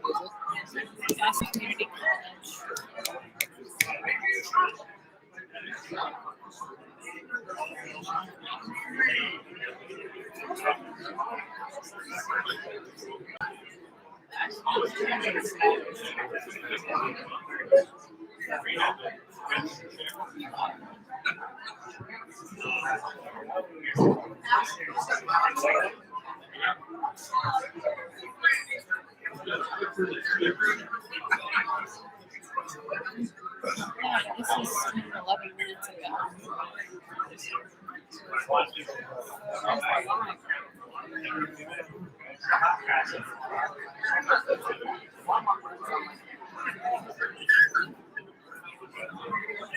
Boston Community College. Yeah, this is 11 minutes ago.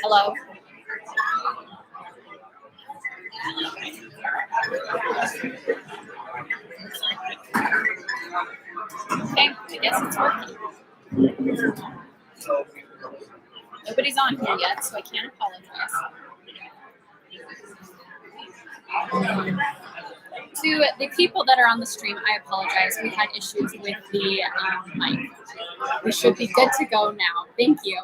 Hello? Okay, I guess it's working. Nobody's on here yet, so I can't apologize. To the people that are on the stream, I apologize. We had issues with the mic. We should be good to go now. Thank you.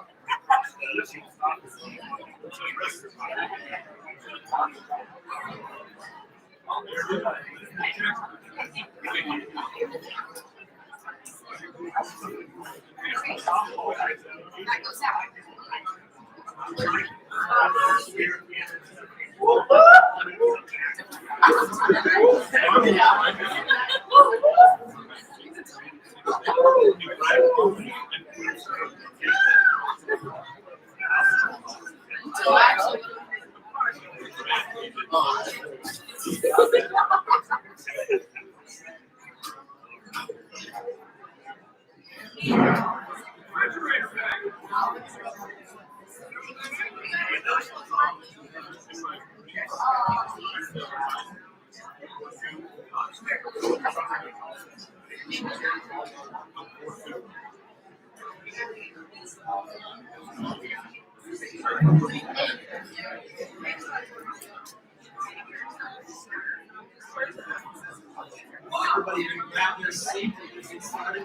Everybody can grab their seat and get started.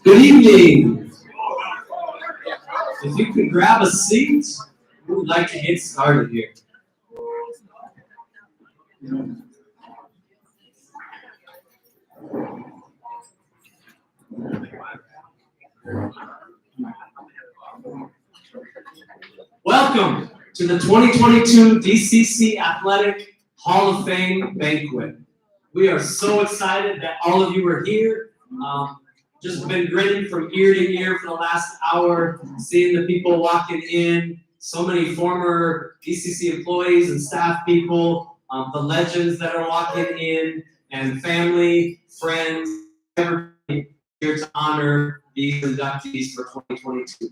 Good evening. If you could grab a seat, we would like to get started here. Welcome to the 2022 DCC Athletic Hall of Fame Banquet. We are so excited that all of you are here. Just been grinning from ear to ear for the last hour, seeing the people walking in, so many former DCC employees and staff people, the legends that are walking in, and family, friends, everybody here to honor these inductees for 2022.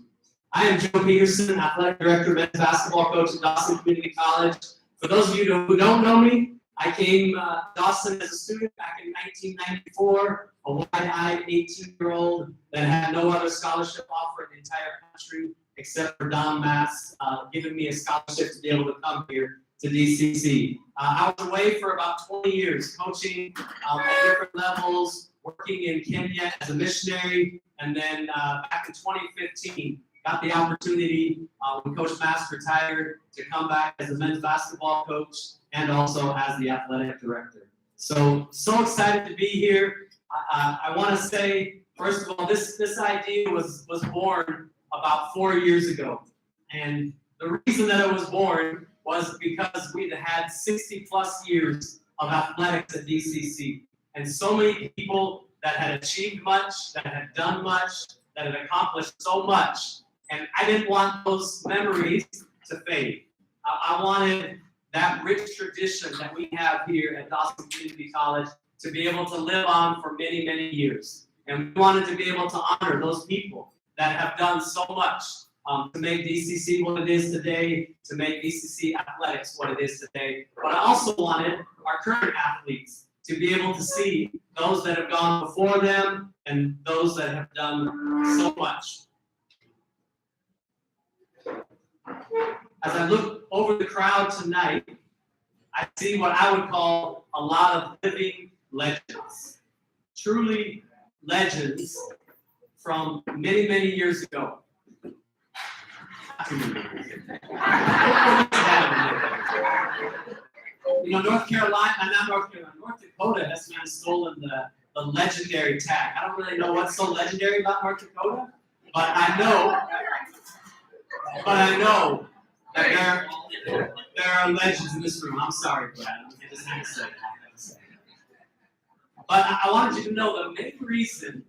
I am Joe Peterson, Athletic Director, Men's Basketball Coach at Dawson Community College. For those of you who don't know me, I came to Dawson as a student back in 1994, a wide-eyed 18-year-old that had no other scholarship offer in the entire country except for Don Mass giving me a scholarship to be able to come here to DCC. I was away for about 20 years, coaching at different levels, working in Kenya as a missionary, and then back in 2015, got the opportunity when Coach Mask retired to come back as a men's basketball coach and also as the athletic director. So excited to be here. I want to say, first of all, this idea was born about 4 years ago. And the reason that it was born was because we'd had 60 plus years of athletics at DCC. And so many people that had achieved much, that had done much, that had accomplished so much. And I didn't want those memories to fade. I wanted that rich tradition that we have here at Dawson Community College to be able to live on for many, many years. And we wanted to be able to honor those people that have done so much to make DCC what it is today, to make DCC athletics what it is today. But I also wanted our current athletes to be able to see those that have gone before them and those that have done so much. As I look over the crowd tonight, I see what I would call a lot of living legends. Truly legends from many, many years ago. You know, North Dakota has kind of stolen the legendary tag. I don't really know what's so legendary about North Dakota, but I know that there are legends in this room. I'm sorry, Brad. I just had to say that. But I wanted you to know the main reason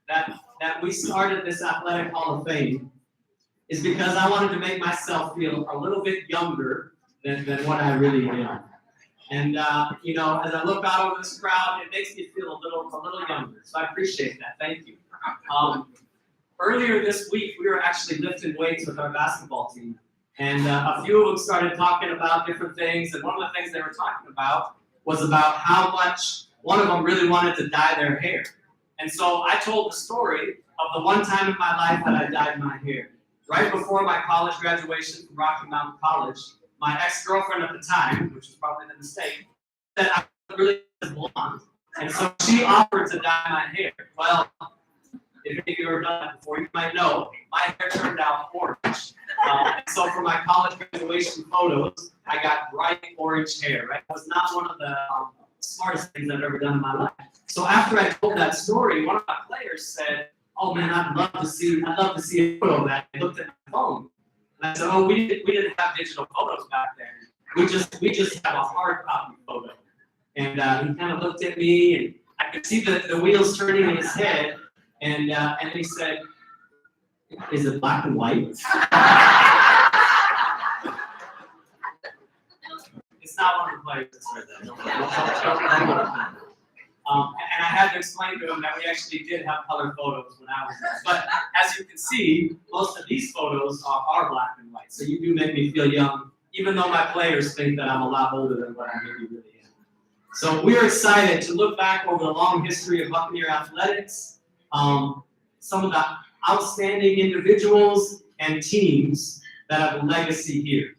that we started this Athletic Hall of Fame is because I wanted to make myself feel a little bit younger than what I really am. And you know, as I look out over this crowd, it makes me feel a little younger. So I appreciate that. Thank you. Earlier this week, we were actually lifting weights with our basketball team. And a few of them started talking about different things. And one of the things they were talking about was about how much one of them really wanted to dye their hair. And so I told the story of the one time in my life that I dyed my hair. Right before my college graduation from Rocky Mountain College, my ex-girlfriend at the time, which was probably the mistake, said I really was blonde. And so she offered to dye my hair. Well, if any of you have done that before, you might know, my hair turned out orange. And so for my college graduation photos, I got bright orange hair, right? It was not one of the smartest things I've ever done in my life. So after I told that story, one of my players said, "Oh man, I'd love to see a photo of that." I looked at my phone. And I said, "Oh, we didn't have digital photos back then. We just have a hard copy photo." And he kind of looked at me, and I could see the wheels turning in his head. And he said, "Is it black and white?" It's not one of the players that said that. And I had to explain to him that we actually did have color photos when I was there. But as you can see, most of these photos are black and white. So you do make me feel young, even though my players think that I'm a lot older than what I maybe really am. So we're excited to look back over the long history of Buccaneer athletics, some of the outstanding individuals and teams that have a legacy here.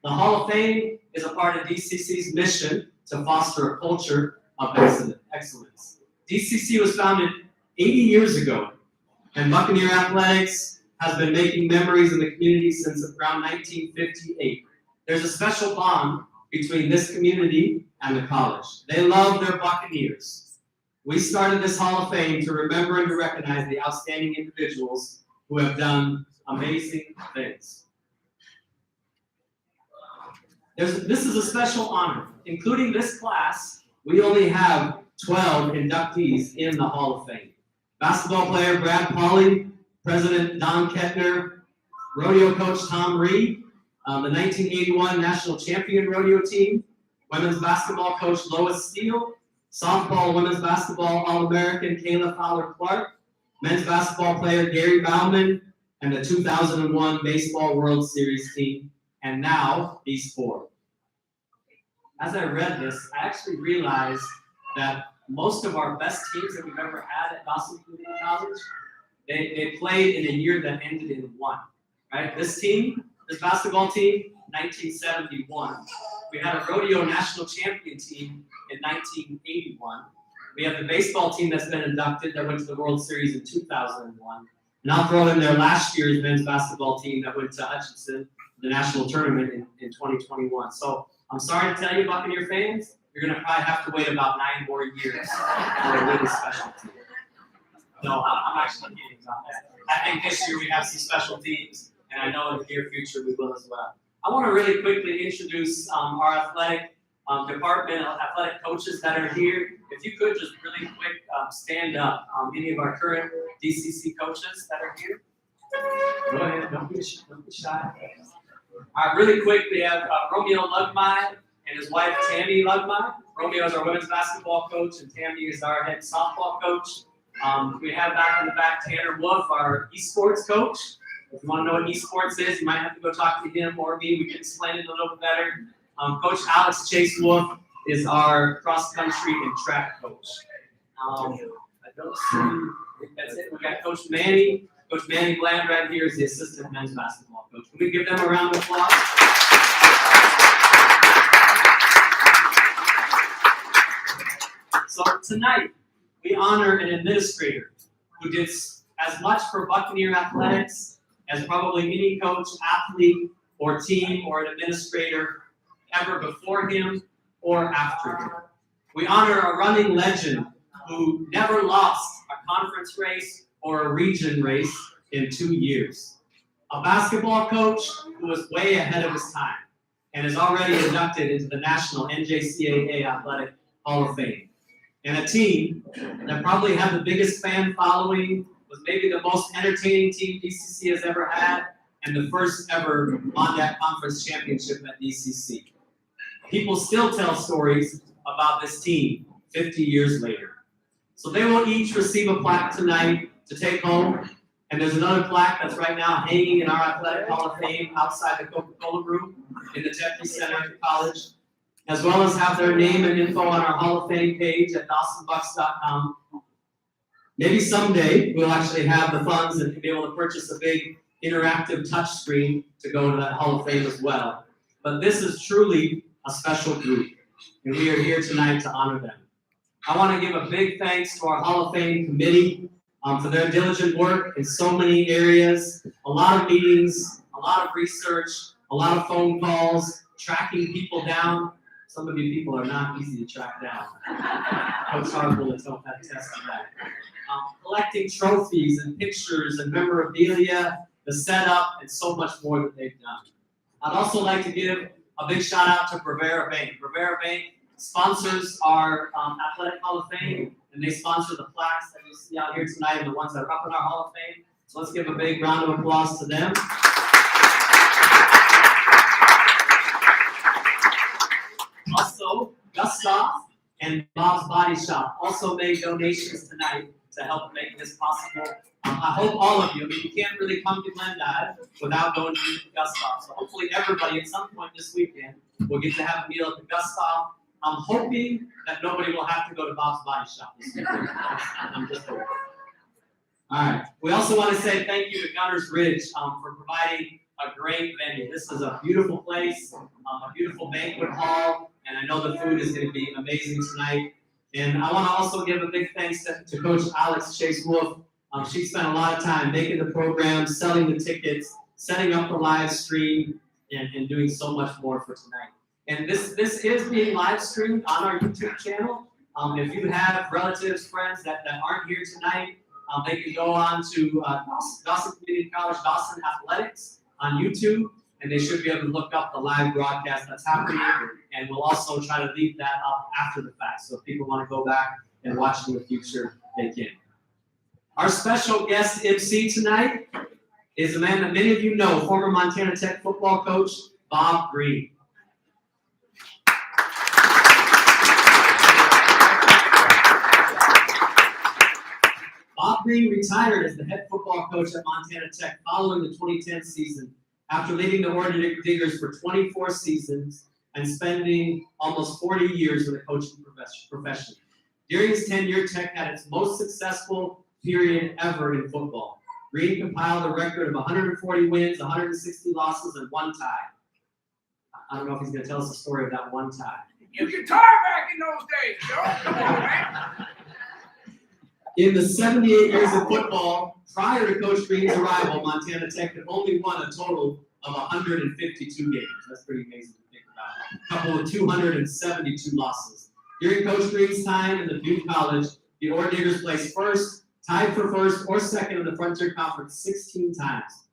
The Hall of Fame is a part of DCC's mission to foster a culture of excellence. DCC was founded 80 years ago, and Buccaneer athletics has been making memories in the community since around 1958. There's a special bond between this community and the college. They love their Buccaneers. We started this Hall of Fame to remember and to recognize the outstanding individuals who have done amazing things. This is a special honor. Including this class, we only have 12 inductees in the Hall of Fame. Basketball player Brad Pauley, President Don Kettner, rodeo coach Tom Reed, the 1981 national champion rodeo team, women's basketball coach Lois Steele, softball women's basketball All-American Kayla Fowler-Clark, men's basketball player Gary Bauman, and the 2001 Baseball World Series team, and now these four. As I read this, I actually realized that most of our best teams that we've ever had at Dawson Community College, they played in a year that ended in 1, right? This basketball team, 1971. We had a rodeo national champion team in 1981. We have the baseball team that's been inducted that went to the World Series in 2001. And I'll throw in there last year's men's basketball team that went to Hutchinson, the national tournament in 2021. So I'm sorry to tell you, Buccaneer fans, you're going to probably have to wait about 9 more years for a really special team. No, I'm actually kidding about that. I think this year we have some special teams, and I know in the near future we will as well. I want to really quickly introduce our athletic department, athletic coaches that are here. If you could just really quick stand up, any of our current DCC coaches that are here. Go ahead, don't be shy. All right, really quick, we have Romeo Lugmai and his wife Tammy Lugmai. Romeo is our women's basketball coach, and Tammy is our head softball coach. We have back in the back Tanner Wolf, our esports coach. If you want to know what esports is, you might have to go talk to him or me. We can explain it a little bit better. Coach Alex Chase Wolf is our cross-country and track coach. I don't see, I think that's it. We got Coach Manny. Coach Manny Bland right here is the assistant men's basketball coach. Can we give them a round of applause? So tonight, we honor an administrator who did as much for Buccaneer athletics as probably any coach, athlete, or team, or an administrator ever before him or after him. We honor a running legend who never lost a conference race or a region race in 2 years. A basketball coach who was way ahead of his time and is already inducted into the National NJCAA Athletic Hall of Fame. And a team that probably had the biggest fan following, was maybe the most entertaining team DCC has ever had, and the first ever Mondat Conference Championship at DCC. People still tell stories about this team 50 years later. So they will each receive a plaque tonight to take home, and there's another plaque that's right now hanging in our Athletic Hall of Fame outside the Coca-Cola room in the Jeffrey Center at the college, as well as have their name and info on our Hall of Fame page at DawsonBucks.com. Maybe someday we'll actually have the funds and be able to purchase a big interactive touch screen to go to that Hall of Fame as well. But this is truly a special group, and we are here tonight to honor them. I want to give a big thanks to our Hall of Fame committee for their diligent work in so many areas, a lot of meetings, a lot of research, a lot of phone calls, tracking people down. Some of you people are not easy to track down. Coach Harville has helped that test of that. Collecting trophies and pictures and memorabilia, the setup, and so much more that they've done. I'd also like to give a big shout out to Brevera Bank. Brevera Bank sponsors our Athletic Hall of Fame, and they sponsor the plaques that you see out here tonight and the ones that are up in our Hall of Fame. So let's give a big round of applause to them. Also, Gustav and Bob's Body Shop also made donations tonight to help make this possible. I hope all of you, I mean, you can't really come to Glendive without going to Gustav. So hopefully everybody at some point this weekend will get to have a meal at the Gustav. I'm hoping that nobody will have to go to Bob's Body Shop this weekend. I'm just hoping. All right. We also want to say thank you to Gunners Ridge for providing a great venue. This is a beautiful place, a beautiful banquet hall, and I know the food is going to be amazing tonight. And I want to also give a big thanks to Coach Alex Chase Wolf. She spent a lot of time making the program, selling the tickets, setting up the live stream, and doing so much more for tonight. And this is being live streamed on our YouTube channel. If you have relatives, friends that aren't here tonight, they can go on to Dawson Community College Dawson Athletics on YouTube, and they should be able to look up the live broadcast that's happening, and we'll also try to leave that up after the fact. So if people want to go back and watch in the future, they can. Our special guest MC tonight is a man that many of you know, former Montana Tech football coach, Bob Greene. Bob Greene retired as the head football coach at Montana Tech following the 2010 season after leading the Oregon Diggers for 24 seasons and spending almost 40 years in the coaching profession. During his tenure, Tech had its most successful period ever in football. Greene compiled a record of 140 wins, 160 losses, and 1 tie. I don't know if he's going to tell us the story of that one time. You could tire back in those days, Joe. Come on, man. In the 78 years of football, prior to Coach Greene's arrival, Montana Tech had only won a total of 152 games. That's pretty amazing to think about. A couple of 272 losses. During Coach Greene's time in the Butte College, the Ore Diggers placed first, tied for first or second in the Frontier Conference 16 times.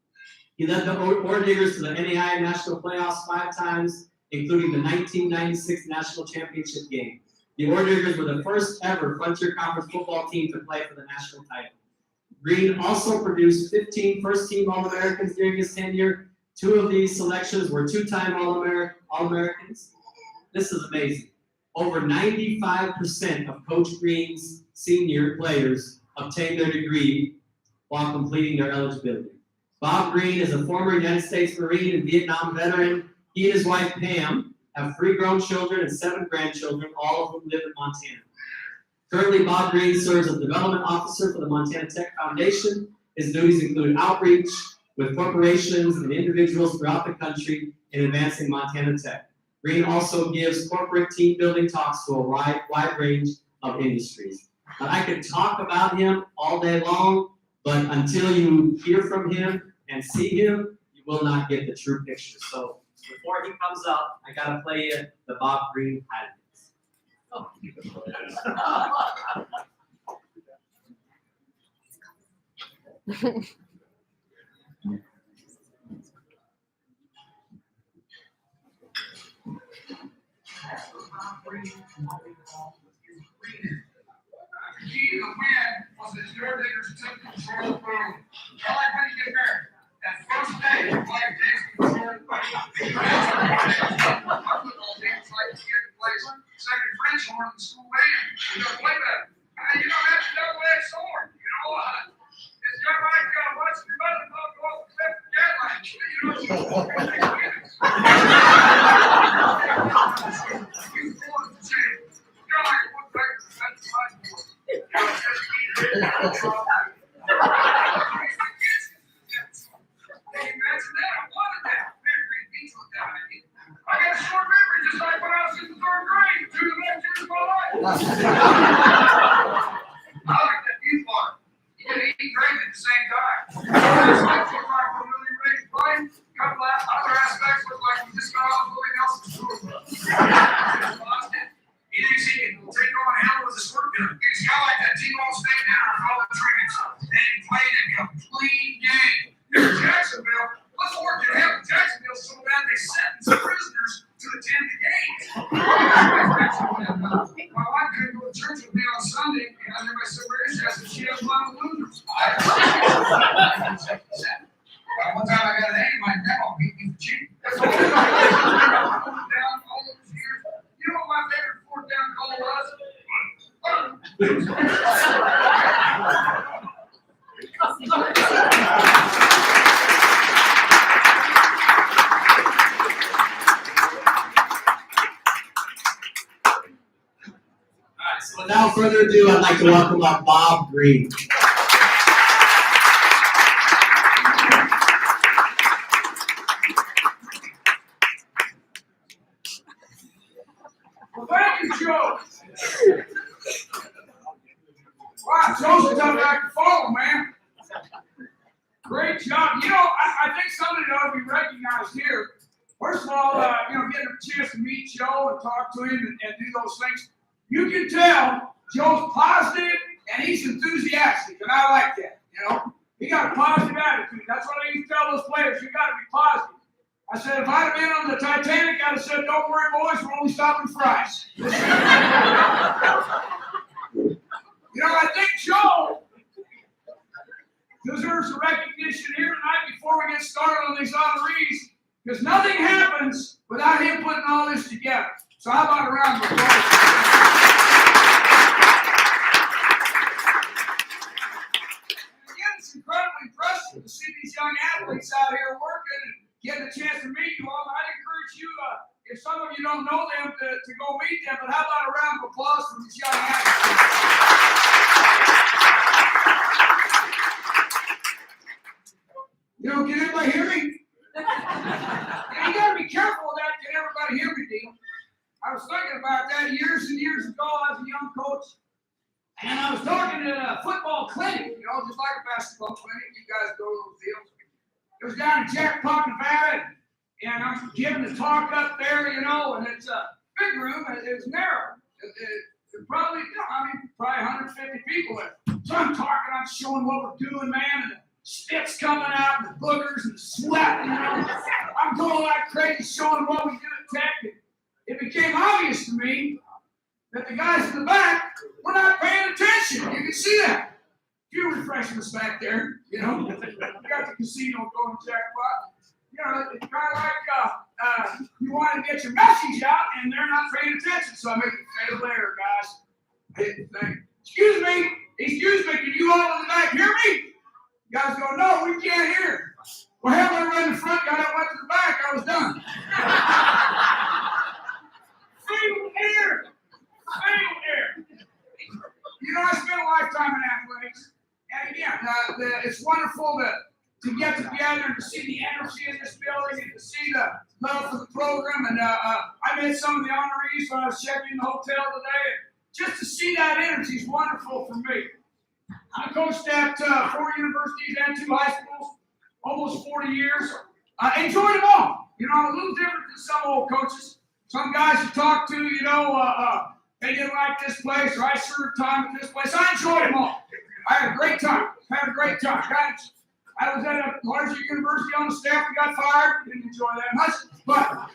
He led the Ore Diggers to the NAIA National Playoffs 5 times, including the 1996 National Championship game. The Ore Diggers were the first ever Frontier Conference football team to play for the national title. Greene also produced 15 first-team All-Americans during his tenure. 2 of these selections were 2-time All-Americans. This is amazing. Over 95% of Coach Greene's senior players obtained their degree while completing their eligibility. Bob Greene is a former United States Marine and Vietnam veteran. He and his wife, Pam, have 3 grown children and 7 grandchildren, all of whom live in Montana. Currently, Bob Greene serves as Development Officer for the Montana Tech Foundation. His duties include outreach with corporations and individuals throughout the country in advancing Montana Tech. Greene also gives corporate team building talks to a wide range of industries. Now, I could talk about him all day long, but until you hear from him and see him, you will not get the true picture. So before he comes up, I gotta play you the Bob Greene highlights. Oh. The key to the win was that the Ore Diggers took control of the room. I like how you get married. That first day, Mike takes control of the room. Football teams like to get in place. Second French horn in the school band. You gotta play better. You know, that's a double-edged sword. You know, it's just like watching your mother go off the cliff of Cadillac. You know, she's walking 6 minutes. You forced to change. You're like one record. That's my board. Imagine that. I wanted that. Very great beach on that. I got a short memory just like when I was in the 3rd grade. 2 of the best years of my life. I like that youth bar. You can eat and drink at the same time. Aspects look like we're really ready to play. Couple of other aspects look like we just got off Willie Nelson's tour. He thinks he can take on a hell with a squirt gun. He's got like that T-bone steak dinner with all the trinkets. They ain't played a complete game. In Jacksonville, let's work in hell. Jacksonville so bad they sentenced prisoners to attend the game. My wife couldn't go to church with me on Sunday, and I never said, where is she? I said, she has a lot of losers. One time I got an A, my grandma beat me for cheating. That's all down all those years. You know what my favorite 4th down call was? So without further ado, I'd like to welcome up Bob Greene. Well, thank you, Joe. Wow, Joe's a tough act to follow, man. Great job. You know, I think somebody ought to be recognized here. First of all, getting a chance to meet Joe and talk to him and do those things. You can tell Joe's positive and he's enthusiastic, and I like that. You know, he got a positive attitude. That's what I used to tell those players. You got to be positive. I said, if I'd have been on the Titanic, I'd have said, don't worry, boys, we're only stopping fries. You know, I think Joe deserves a recognition here tonight before we get started on these honorees, because nothing happens without him putting all this together. So how about a round of applause? Again, it's incredibly impressive to see these young athletes out here working and getting a chance to meet you all. I'd encourage you, if some of you don't know them, to go meet them. But how about a round of applause for these young athletes? You know, can everybody hear me? Yeah, you gotta be careful with that. Can everybody talking at a football clinic, just like a basketball clinic. You guys go to those deals. It was down in Jackpot, Nevada, and I'm giving the talk up there, and it's a big room, and it was narrow. It probably 150 people there. So I'm talking, I'm showing what we're doing, man, and the spit's coming out, and the boogers, and the sweat, I'm going like crazy, showing what we do at Tech. It became obvious to me that the guys in the back were not paying attention. You can see that. A few refreshments back there, you got the casino going Jackpot. It's kind of like you want to get your message out and they're not paying attention. So I make it fatal error, guys. I hit the thing. Excuse me, can you all in the back hear me? You guys go, no, we can't hear. Well, hell, I ran in the front, got up, went to the back, I was done. Fatal error. I spent a lifetime in athletics, and again, it's wonderful to get together and to see the energy in this building and to see the love for the program. And I met some of the honorees when I was checking in the hotel today. And just to see that energy is wonderful for me. I coached at 4 universities and 2 high schools, almost 40 years. I enjoyed them all. I'm a little different than some old coaches. Some guys you talk to, they didn't like this place, or I served time at this place. I enjoyed them all. I had a great time. Guys, I was at a larger university on the staff and got fired. Didn't enjoy that much. But,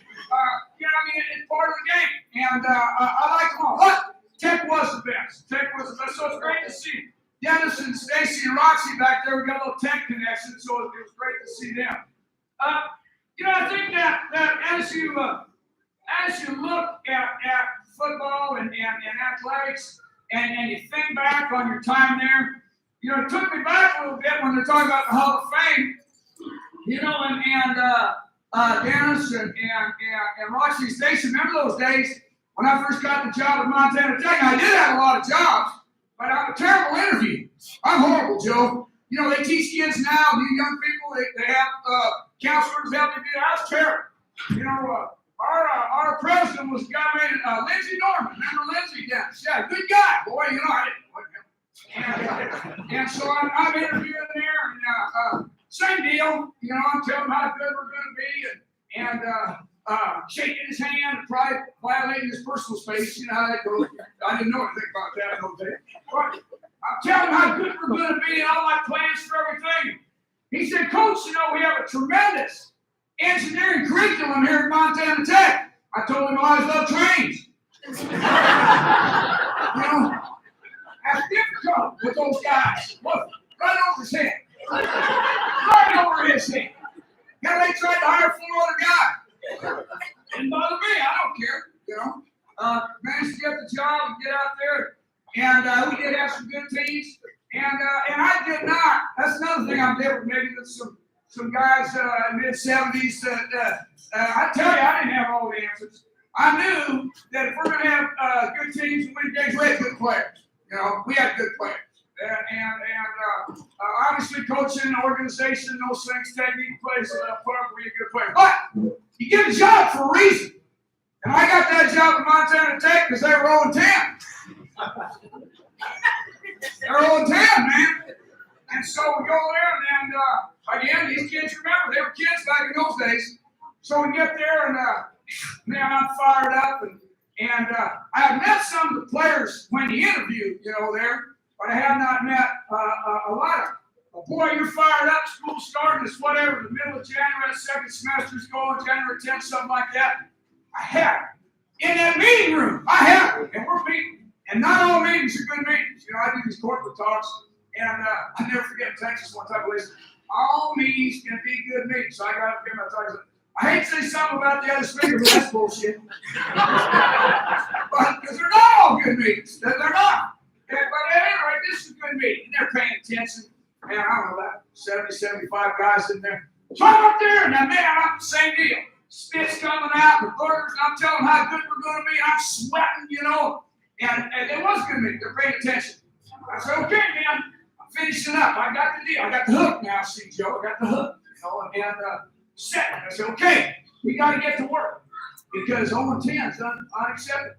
it's part of the game. And I like them all. But Tech was the best. So it's great to see Dennis and Stacy and Roxy back there. We got a little Tech connection, so it was great to see them. I think that as you look at football and athletics and you think back on your time there, it took me back a little bit when they're talking about the Hall of Fame, and Dennis and Roxy and Stacy, remember those days when I first got the job at Montana Tech? I did have a lot of jobs, but I'm a terrible interview. I'm horrible, Joe. They teach kids now, these young people, they have counselors help them do that. I was terrible. Our president was a guy named Lindsey Norman. Remember Lindsey? Yeah, good guy. Boy, I didn't know him. And so I'm interviewing there, and same deal. I'm telling him how good we're going to be, and shaking his hand, and probably violating his personal space. You know how that goes. I didn't know anything about that. But I'm telling him how good we're going to be and all my plans for everything. He said, Coach, we have a tremendous engineering curriculum here at Montana Tech. I told him I always love trains. That's difficult with those guys. Look, right over his head. Right over his head. Now they tried to hire 4 other guys. Didn't bother me. I don't care. Managed to get the job and get out there. And we did have some good teams. And I did not. That's another thing I'm different maybe than some guys in mid-70s. I tell you, I didn't have all the answers. I knew that if we're going to have good teams and win games, we had good players. We had good players. And obviously coaching, organization, those things, technique plays put up where you're a good player. But you get a job for a reason. And I got that job at Montana Tech because they were 0-10. They were 0-10, man. And so we go there, and again, these kids, remember, they were kids back in those days. So we get there, and man, I'm fired up, and I have met some of the players when you interview, there, but I have not met a lot of them. But boy, you're fired up. School starting, it's whatever, the middle of January, second semester's going, January 10th, something like that. I have it. In that meeting room, I have it, and we're meeting. And not all meetings are good meetings. I do these corporate talks, and I never forget in Texas one time, they said, all meetings can be good meetings. So I got up here and I talked. I hate to say something about the other speaker, but that's bullshit. But because they're not all good meetings. They're not. But at any rate, this is a good meeting. And they're paying attention. Man, I don't know, about 70, 75 guys in there. So I'm up there, and man, I'm the same deal. Spit's coming out, the burgers, and I'm telling them how good we're going to be. I'm sweating, And it was a good meeting. They're paying attention. I said, okay, man, I'm finishing up. I got the deal. I got the hook now, see, Joe. I got the hook, and set. I said, okay, we got to get to work because 0-10 is unacceptable.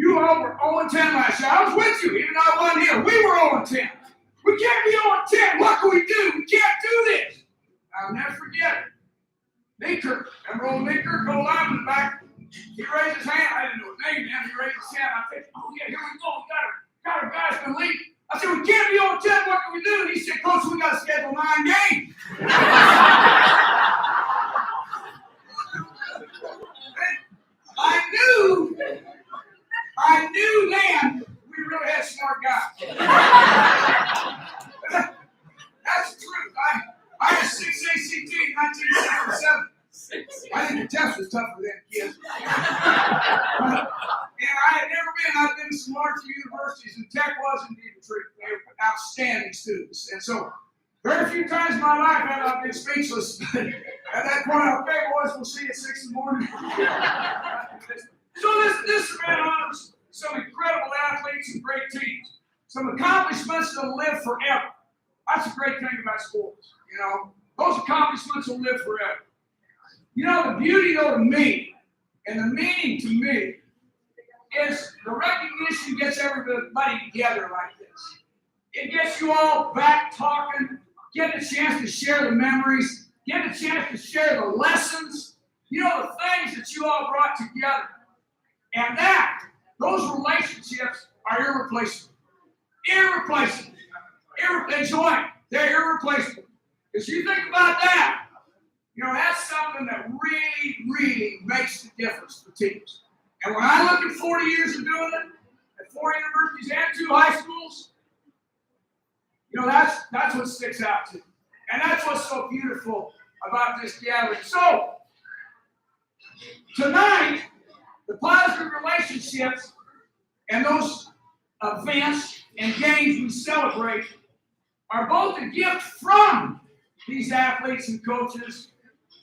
You all were 0-10 last year. I was with you, even though I wasn't here. We were 0-10. We can't be 0-10. What can we do? We can't do this. I'll never forget it. Meeker, remember old Meeker, go live in the back. He raised his hand. I didn't know his name then. He raised his hand. I said, oh yeah, here we go. We got our guys going to lead. I said, we can't be 0-10. What can we do? And he said, Coach, we got to schedule 9 games. I knew then we really had smart guys. That's the truth. I had 6 ACT in 1977. I think the test was tougher than kids. And I've been to some larger universities, and Tech was indeed a treat. They were outstanding students. And so, very few times in my life have I been speechless. At that point, okay, boys, we'll see you at 6 in the morning. So this event honors some incredible athletes and great teams. Some accomplishments that'll live forever. That's a great thing about sports, you know. Those accomplishments will live forever. You know, the beauty though to me, and the meaning to me, is the recognition gets everybody together like this. It gets you all back talking, get a chance to share the memories, get a chance to share the lessons, you know, the things that you all brought together. And those relationships are irreplaceable. Irreplaceable. Joint, they're irreplaceable. Because you think about that, you know, that's something that really, really makes the difference for teams. And when I look at 40 years of doing it, at 4 universities and 2 high schools, you know, that's what sticks out to me. And that's what's so beautiful about this gathering. So, tonight, the positive relationships and those events and games we celebrate are both a gift from these athletes and coaches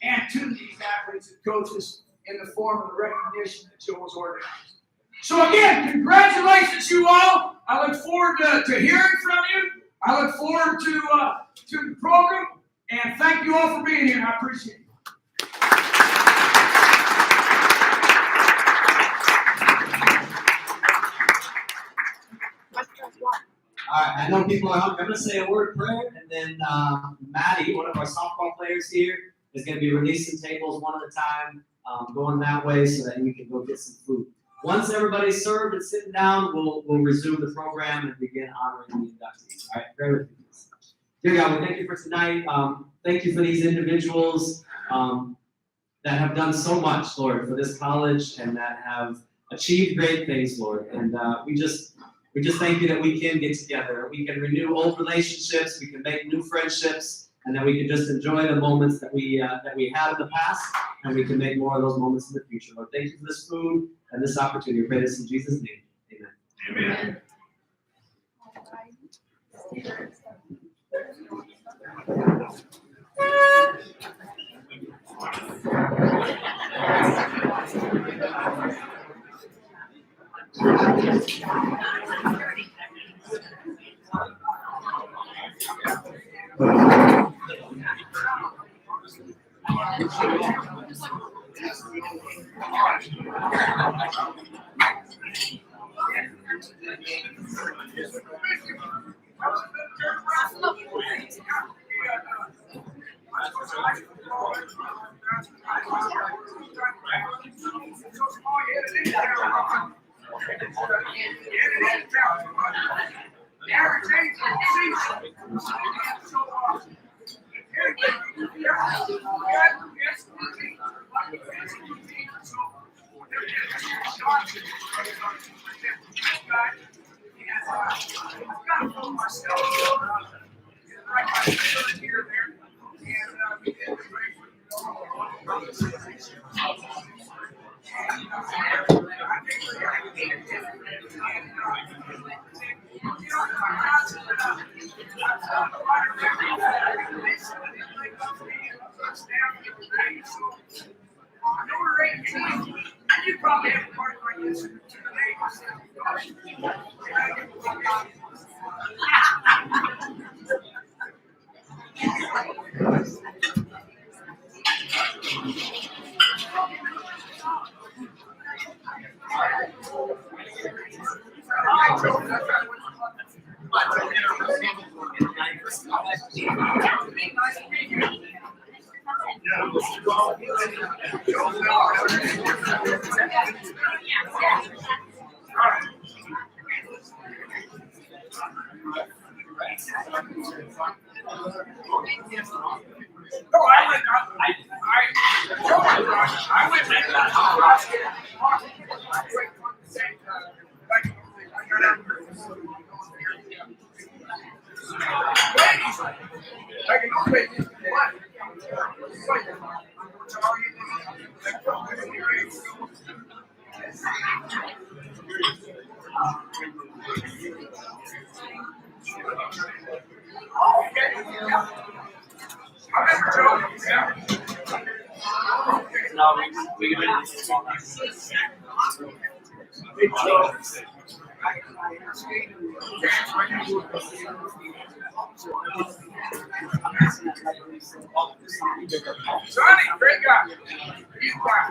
and to these athletes and coaches in the form of the recognition that Joel's organized. So again, congratulations you all. I look forward to hearing from you. I look forward to the program, and thank you all for being here. I appreciate it. All right, I know people are hungry. I'm going to say a word of prayer, and then Maddie, one of our softball players here, is going to be releasing tables one at a time, going that way so that we can go get some food. Once everybody's served and sitting down, we'll resume the program and begin honoring the inductees. All right, pray with me. Dear God, we thank you for tonight. Thank you for these individuals that have done so much, Lord, for this college and that have achieved great things, Lord. And we just thank you that we can get together. We can renew old relationships. We can make new friendships, and that we can just enjoy the moments that we had in the past, and we can make more of those moments in the future. Lord, thank you for this food and this opportunity. We pray this in Jesus' name. Amen. Amen. You probably have a part like this to the neighbors. No, I went Sonny, great guy. He's back.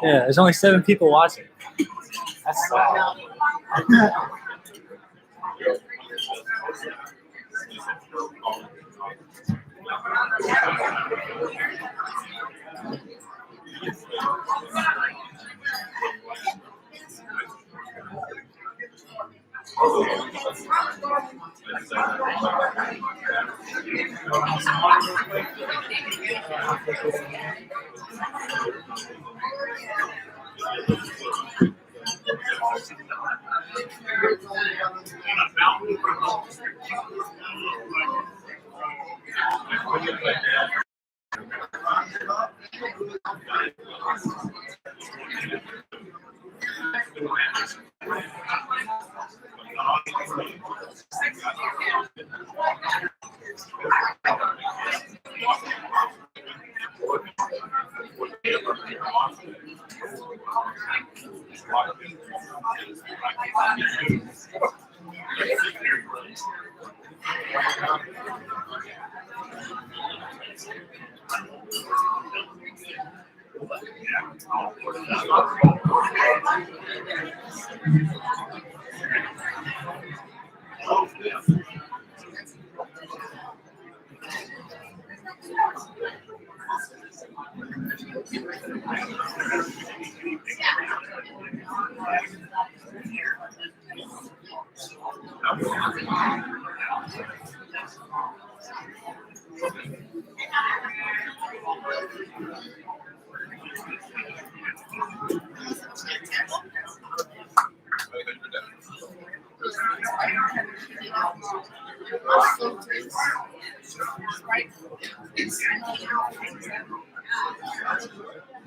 Yeah, there's only 7 people watching. That's sad.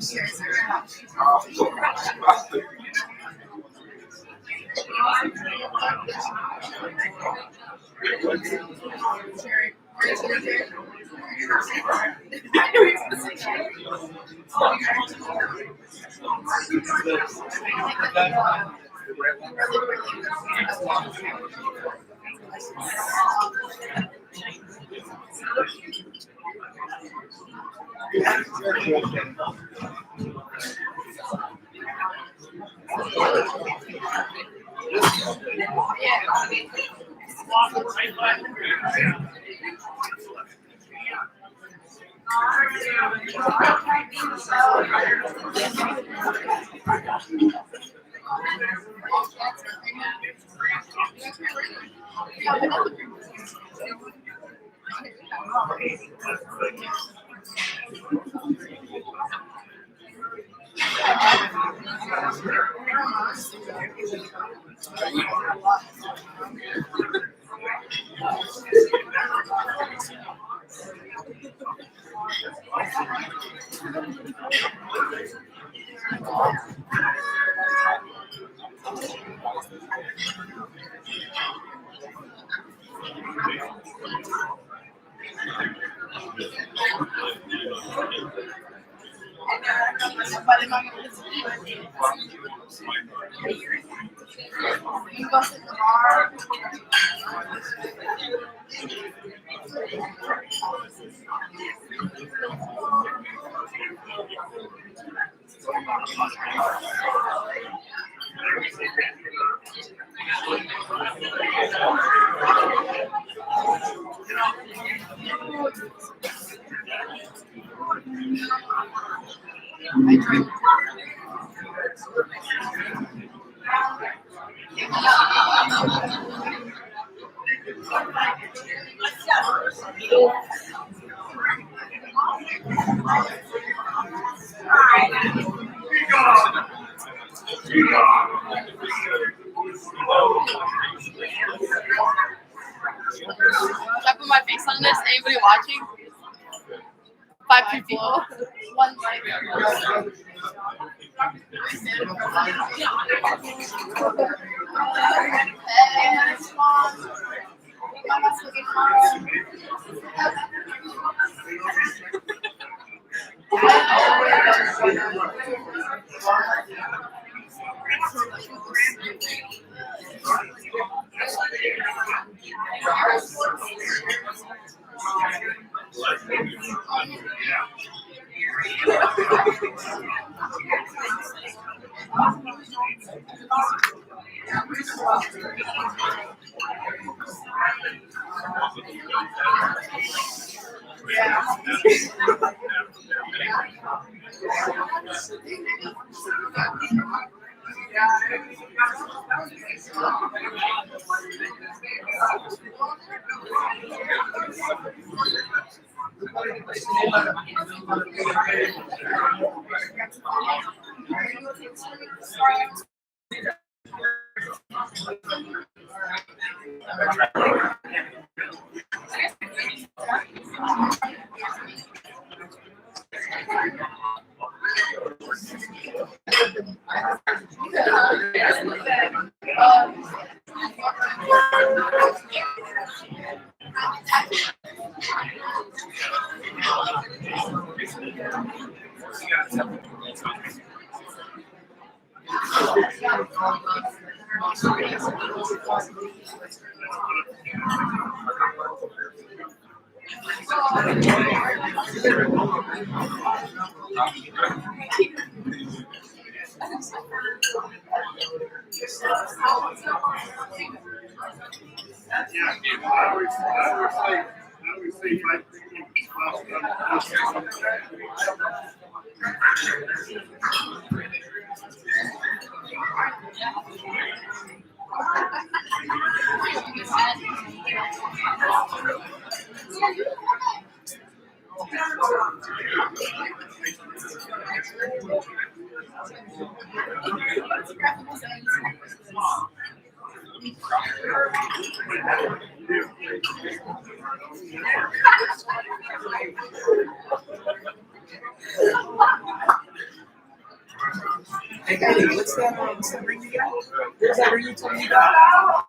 Should I put my face on this? Anybody watching? 5 people. One like. Hey, Haley, what's that ring you got? What's that ring you told me you got?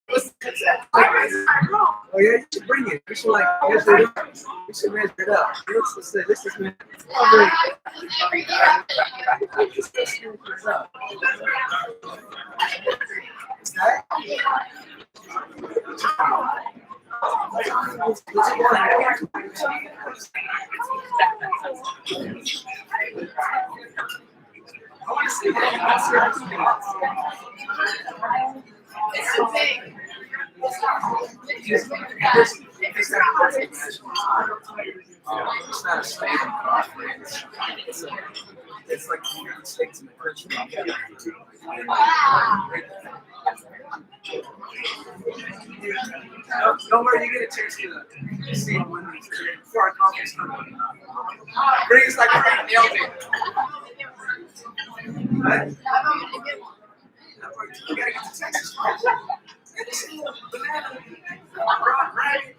What's that? Oh yeah, you should bring it. You should like measure it up. You should measure it up. Let's say this is meant. I want to see that. It's so big. It's not a slave. It's like the United States and the Christian. Don't worry, you get a chance to see it when before our conference comes. Bring us like we're nailed it. Right? You gotta get to Texas. Banana. Right?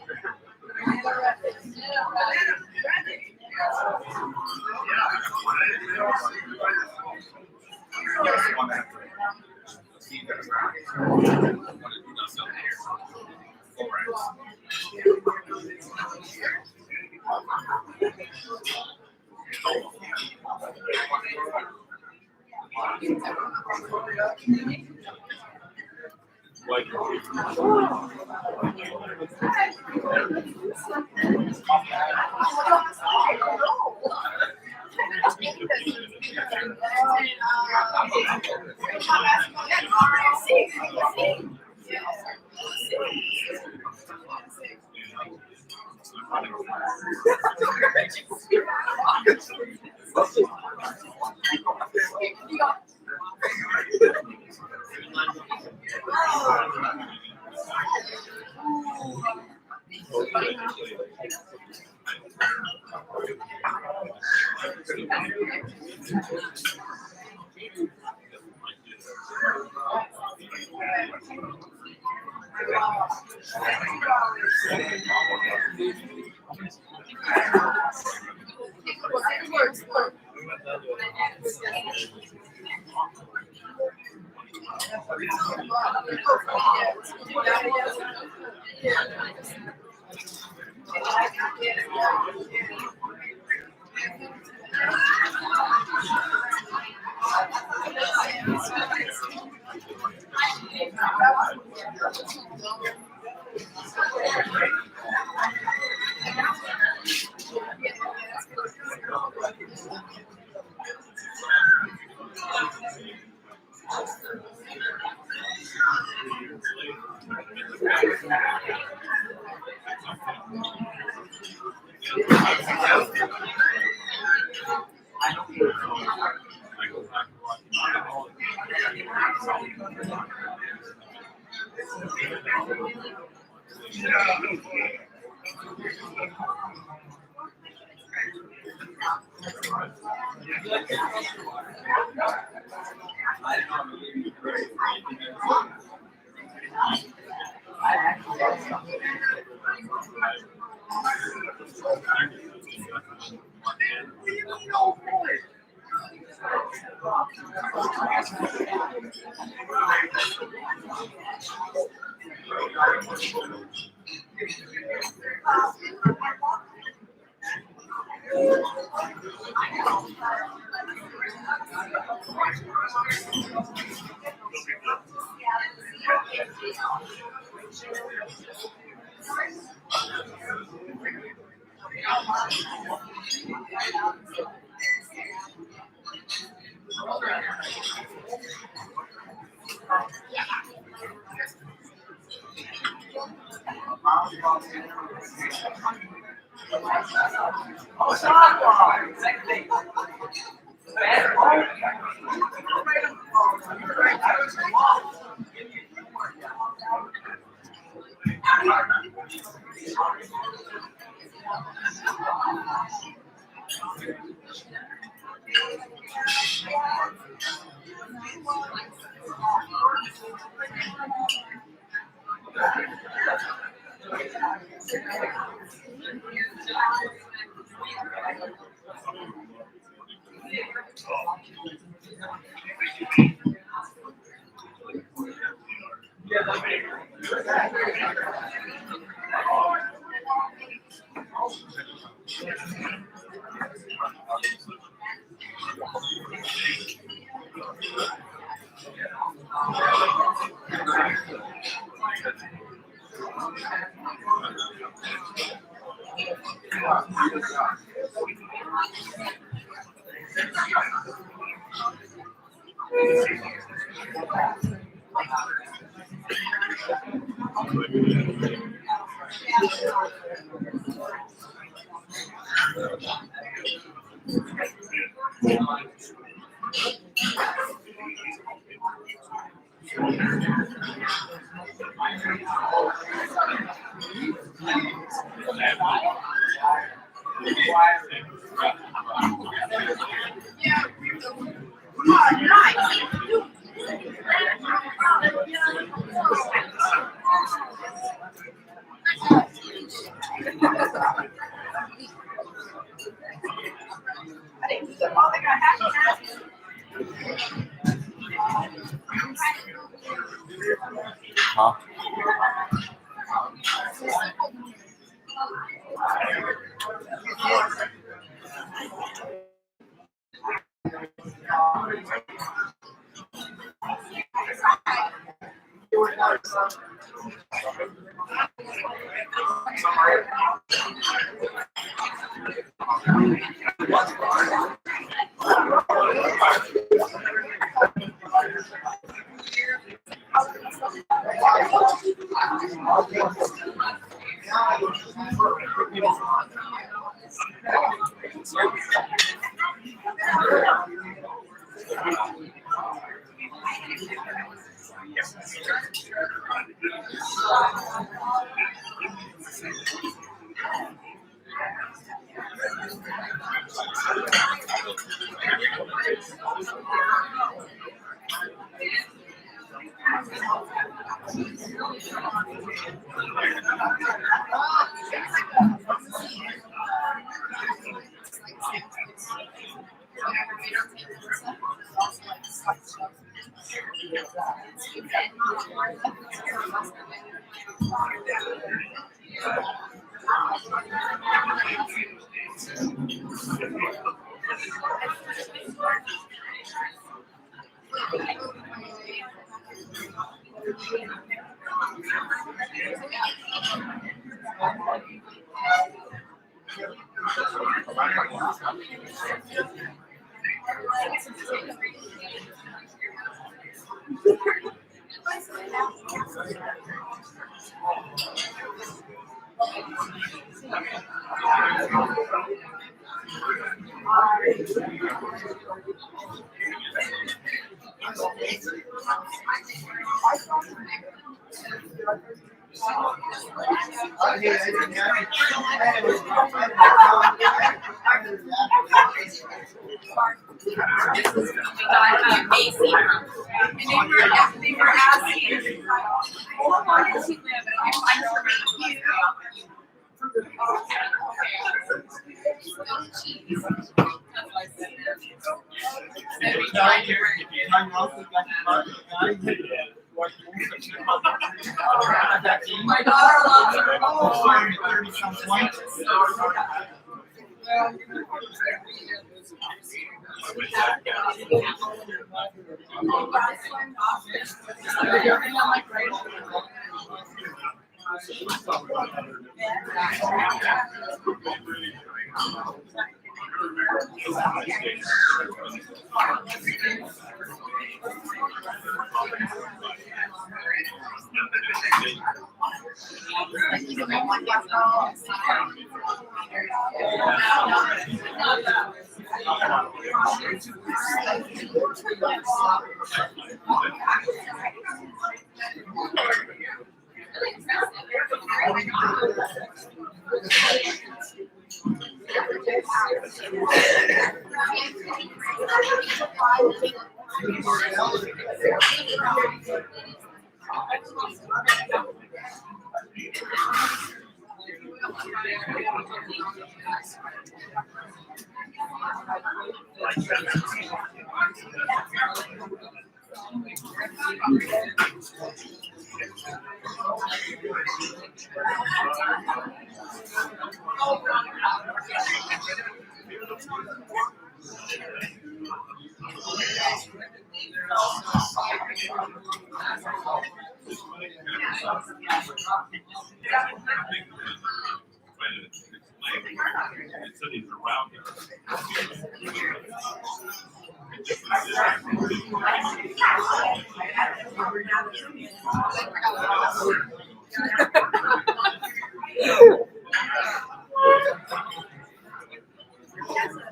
My daughter loves it.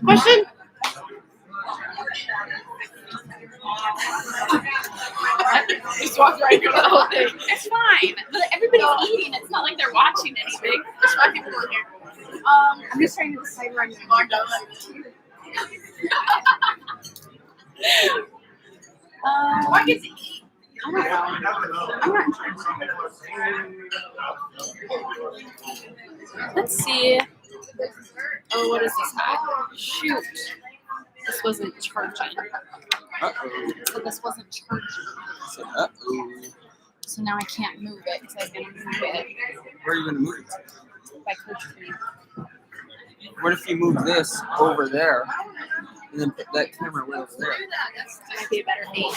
Question? Just walk right through the whole thing. It's fine. But everybody's eating. It's not like they're watching anything. There's 5 people in here. I'm just trying to decide where I'm going to Why gets to eat? I don't know. I'm not in charge. Let's see. Oh, what is this hat? Shoot. This wasn't charging. So this wasn't charging. So now I can't move it because I was going to move it Where are you gonna move it? by Coach Green. What if you move this over there and then put that camera way over there? That might be a better bait.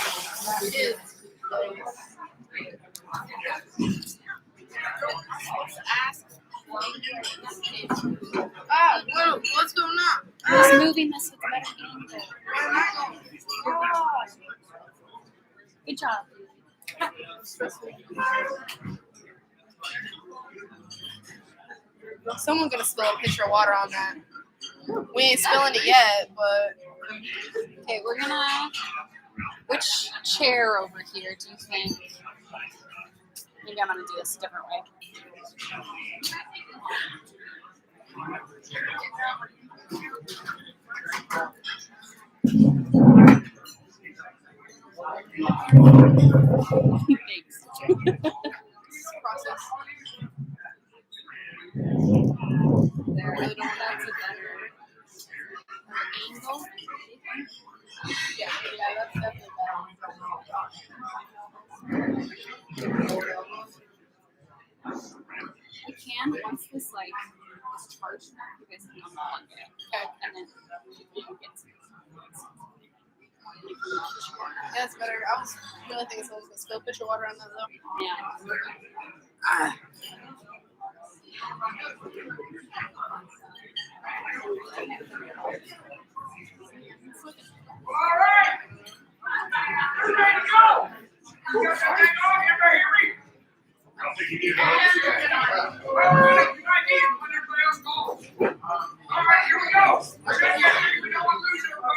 What's going on? I was moving this with a better angle. Good job. Someone's gonna spill a pitcher of water on that. We ain't spilling it yet, but Okay, we're gonna. Which chair over here do you think? Maybe I'm gonna do this a different way. Thanks. process. There, I don't know if that's a better angle. Yeah, that's definitely better. I can once this like is charged, you guys can unplug it. Okay, and then you can get some. Yeah, that's better. I was really thinking someone's gonna spill a pitcher of water on that though. Yeah. All right. You ready to go? You got that thing on? Everybody hear me? All right. You might need it when everybody else goes. All right, here we go. We're gonna get here. We don't want to lose everybody.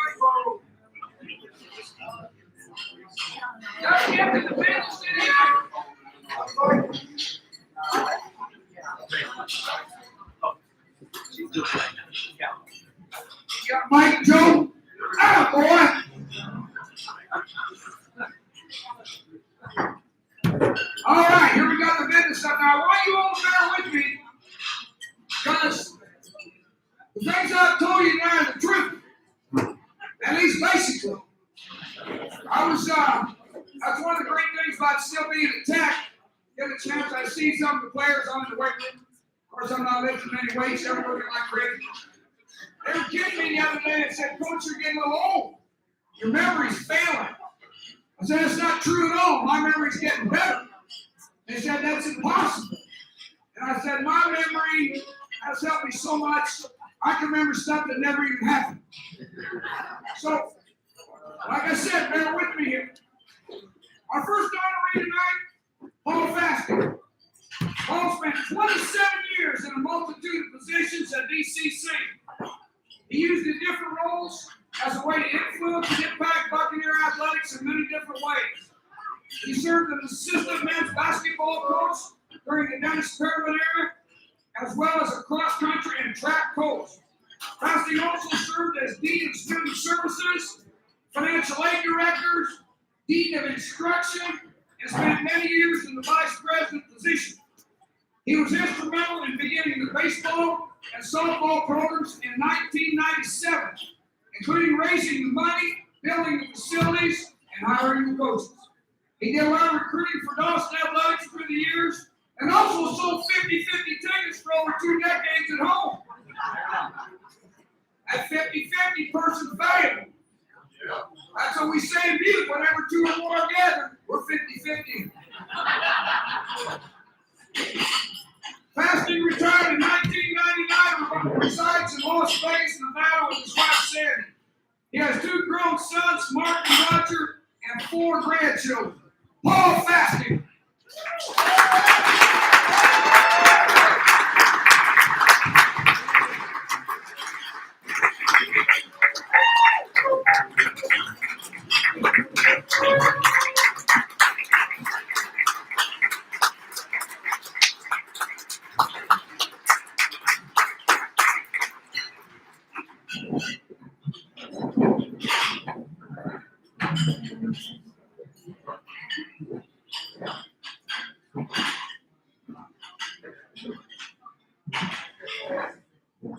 Let's get to the finish today. You got Mike, Joe? Ah, boy! All right, here we got the business stuff. Now, I want you all to bear with me, because the things I've told you now are the truth. At least basically. That's one of the great things about still being at Tech. Get a chance, I see some of the players on the weight room. Of course, I'm not lifting many weights, they're working like crazy. They were kidding me the other day and said, Coach, you're getting a little old. Your memory's failing. I said, that's not true at all. My memory's getting better. They said, that's impossible. And I said, my memory has helped me so much, I can remember stuff that never even happened. So, like I said, bear with me here. Our first honoree tonight, Paul Fasting. Paul spent 27 years in a multitude of positions at DCC. He used the different roles as a way to influence and impact Buccaneer athletics in many different ways. He served as assistant men's basketball coach during the Dennis Perlin era, as well as a cross-country and track coach. Fasting also served as Dean of Student Services, Financial Aid Directors, Dean of Instruction, and spent many years in the Vice President position. He was instrumental in beginning the baseball and softball programs in 1997, including raising the money, building the facilities, and hiring the coaches. He did a lot of recruiting for Dawson Athletics through the years, and also sold 50-50 tickets for over 2 decades at home. At 50-50 person valuable. That's what we say in Butte. Whenever 2 or more are gathered, we're 50-50. Fasting retired in 1999 and resides in Las Vegas, Nevada with his wife Sandy. He has 2 grown sons, Mark and Roger, and 4 grandchildren. Paul Fasting.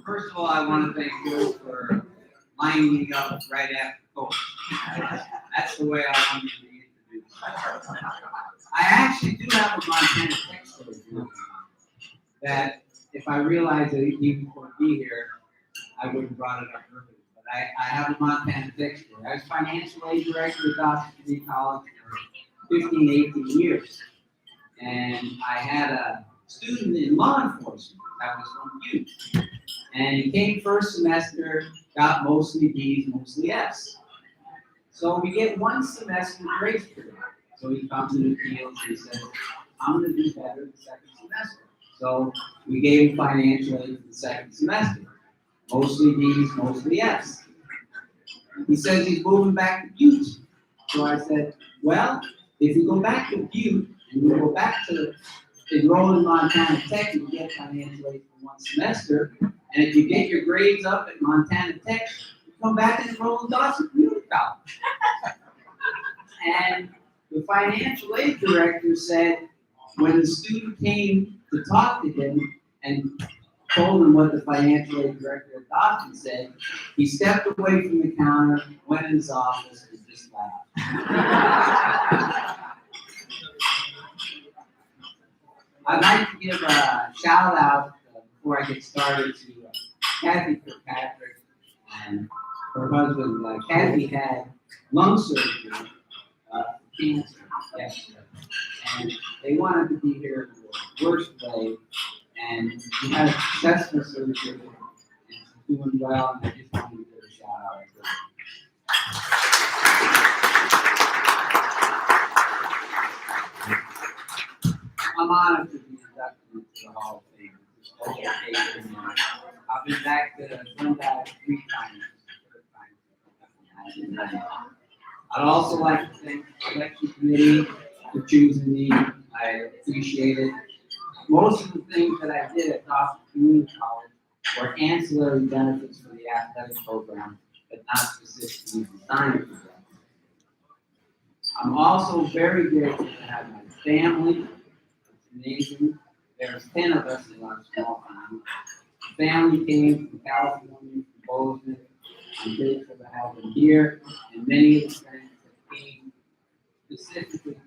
First of all, I want to thank you for lining me up right after coach. That's the way I wanted to be introduced. I actually do have a Montana Tech story that if I realized that he would be here, I would have brought it up earlier. But I have a Montana Tech story. I was financial aid director at Dawson Community College for 15, 18 years. And I had a student in law enforcement that was from Butte. And he came first semester, got mostly B's, mostly F's. So we get 1 semester grace period. So he comes in the field and he says, I'm going to do better the second semester. So we gave him financial aid for the second semester. Mostly B's, mostly F's. He says he's moving back to Butte. So I said, well, if you go back to Butte and you go back to enroll in Montana Tech, you get financial aid for 1 semester. And if you get your grades up at Montana Tech, you come back and enroll in Dawson Community College. And the financial aid director said, when the student came to talk to him and told him what the financial aid director at Dawson said, he stepped away from the counter, went in his office, and just laughed. I'd like to give a shout out before I get started to Kathy Kirkpatrick and her husband. Kathy had lung surgery for cancer yesterday, and they wanted to be here for the worst way, and she had a successful surgery, and she's doing well, and I just wanted to give a shout out to her. I'm honored to be inducted into the Hall of Fame. I've been back to Sunday 3 times. I'd also like to thank the selection committee for choosing me. I appreciate it. Most of the things that I did at Dawson Community College were ancillary benefits for the athletic program, but not specifically designed for them. I'm also very grateful to have my family. Amazing. There's 10 of us in our small family. The family came from California, from Bozeman. I'm grateful to have them here, and many of the friends that came specifically from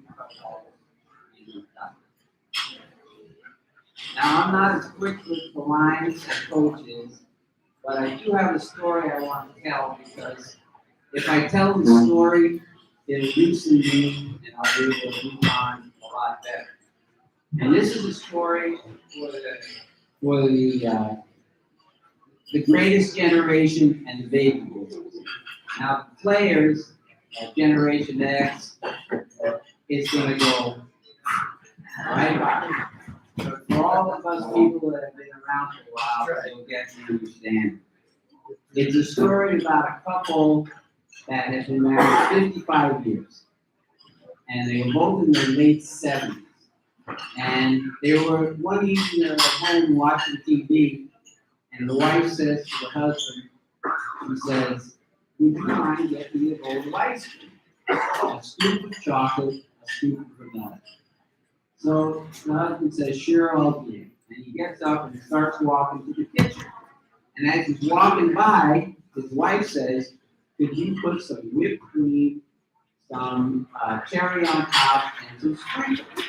Now, I'm not as quick with the lines as Coach is, but I do have a story I want to tell, because if I tell the story, it'll loosen me, and I'll be able to move on a lot better. And this is a story for the greatest generation and the baby boomers. Now, the players, Generation X, it's going to go right by. But for all of us people that have been around for a while, they'll get to understand. It's a story about a couple that had been married 55 years. And they were both in their late 70s. And they were one evening at home watching TV, and the wife says to the husband, she says, would you mind getting me a bowl of ice cream? A scoop of chocolate, a scoop of vanilla. So the husband says, sure, I'll do it. And he gets up and starts walking to the kitchen. And as he's walking by, his wife says, could you put some whipped cream, some cherry on top, and some sprinkles.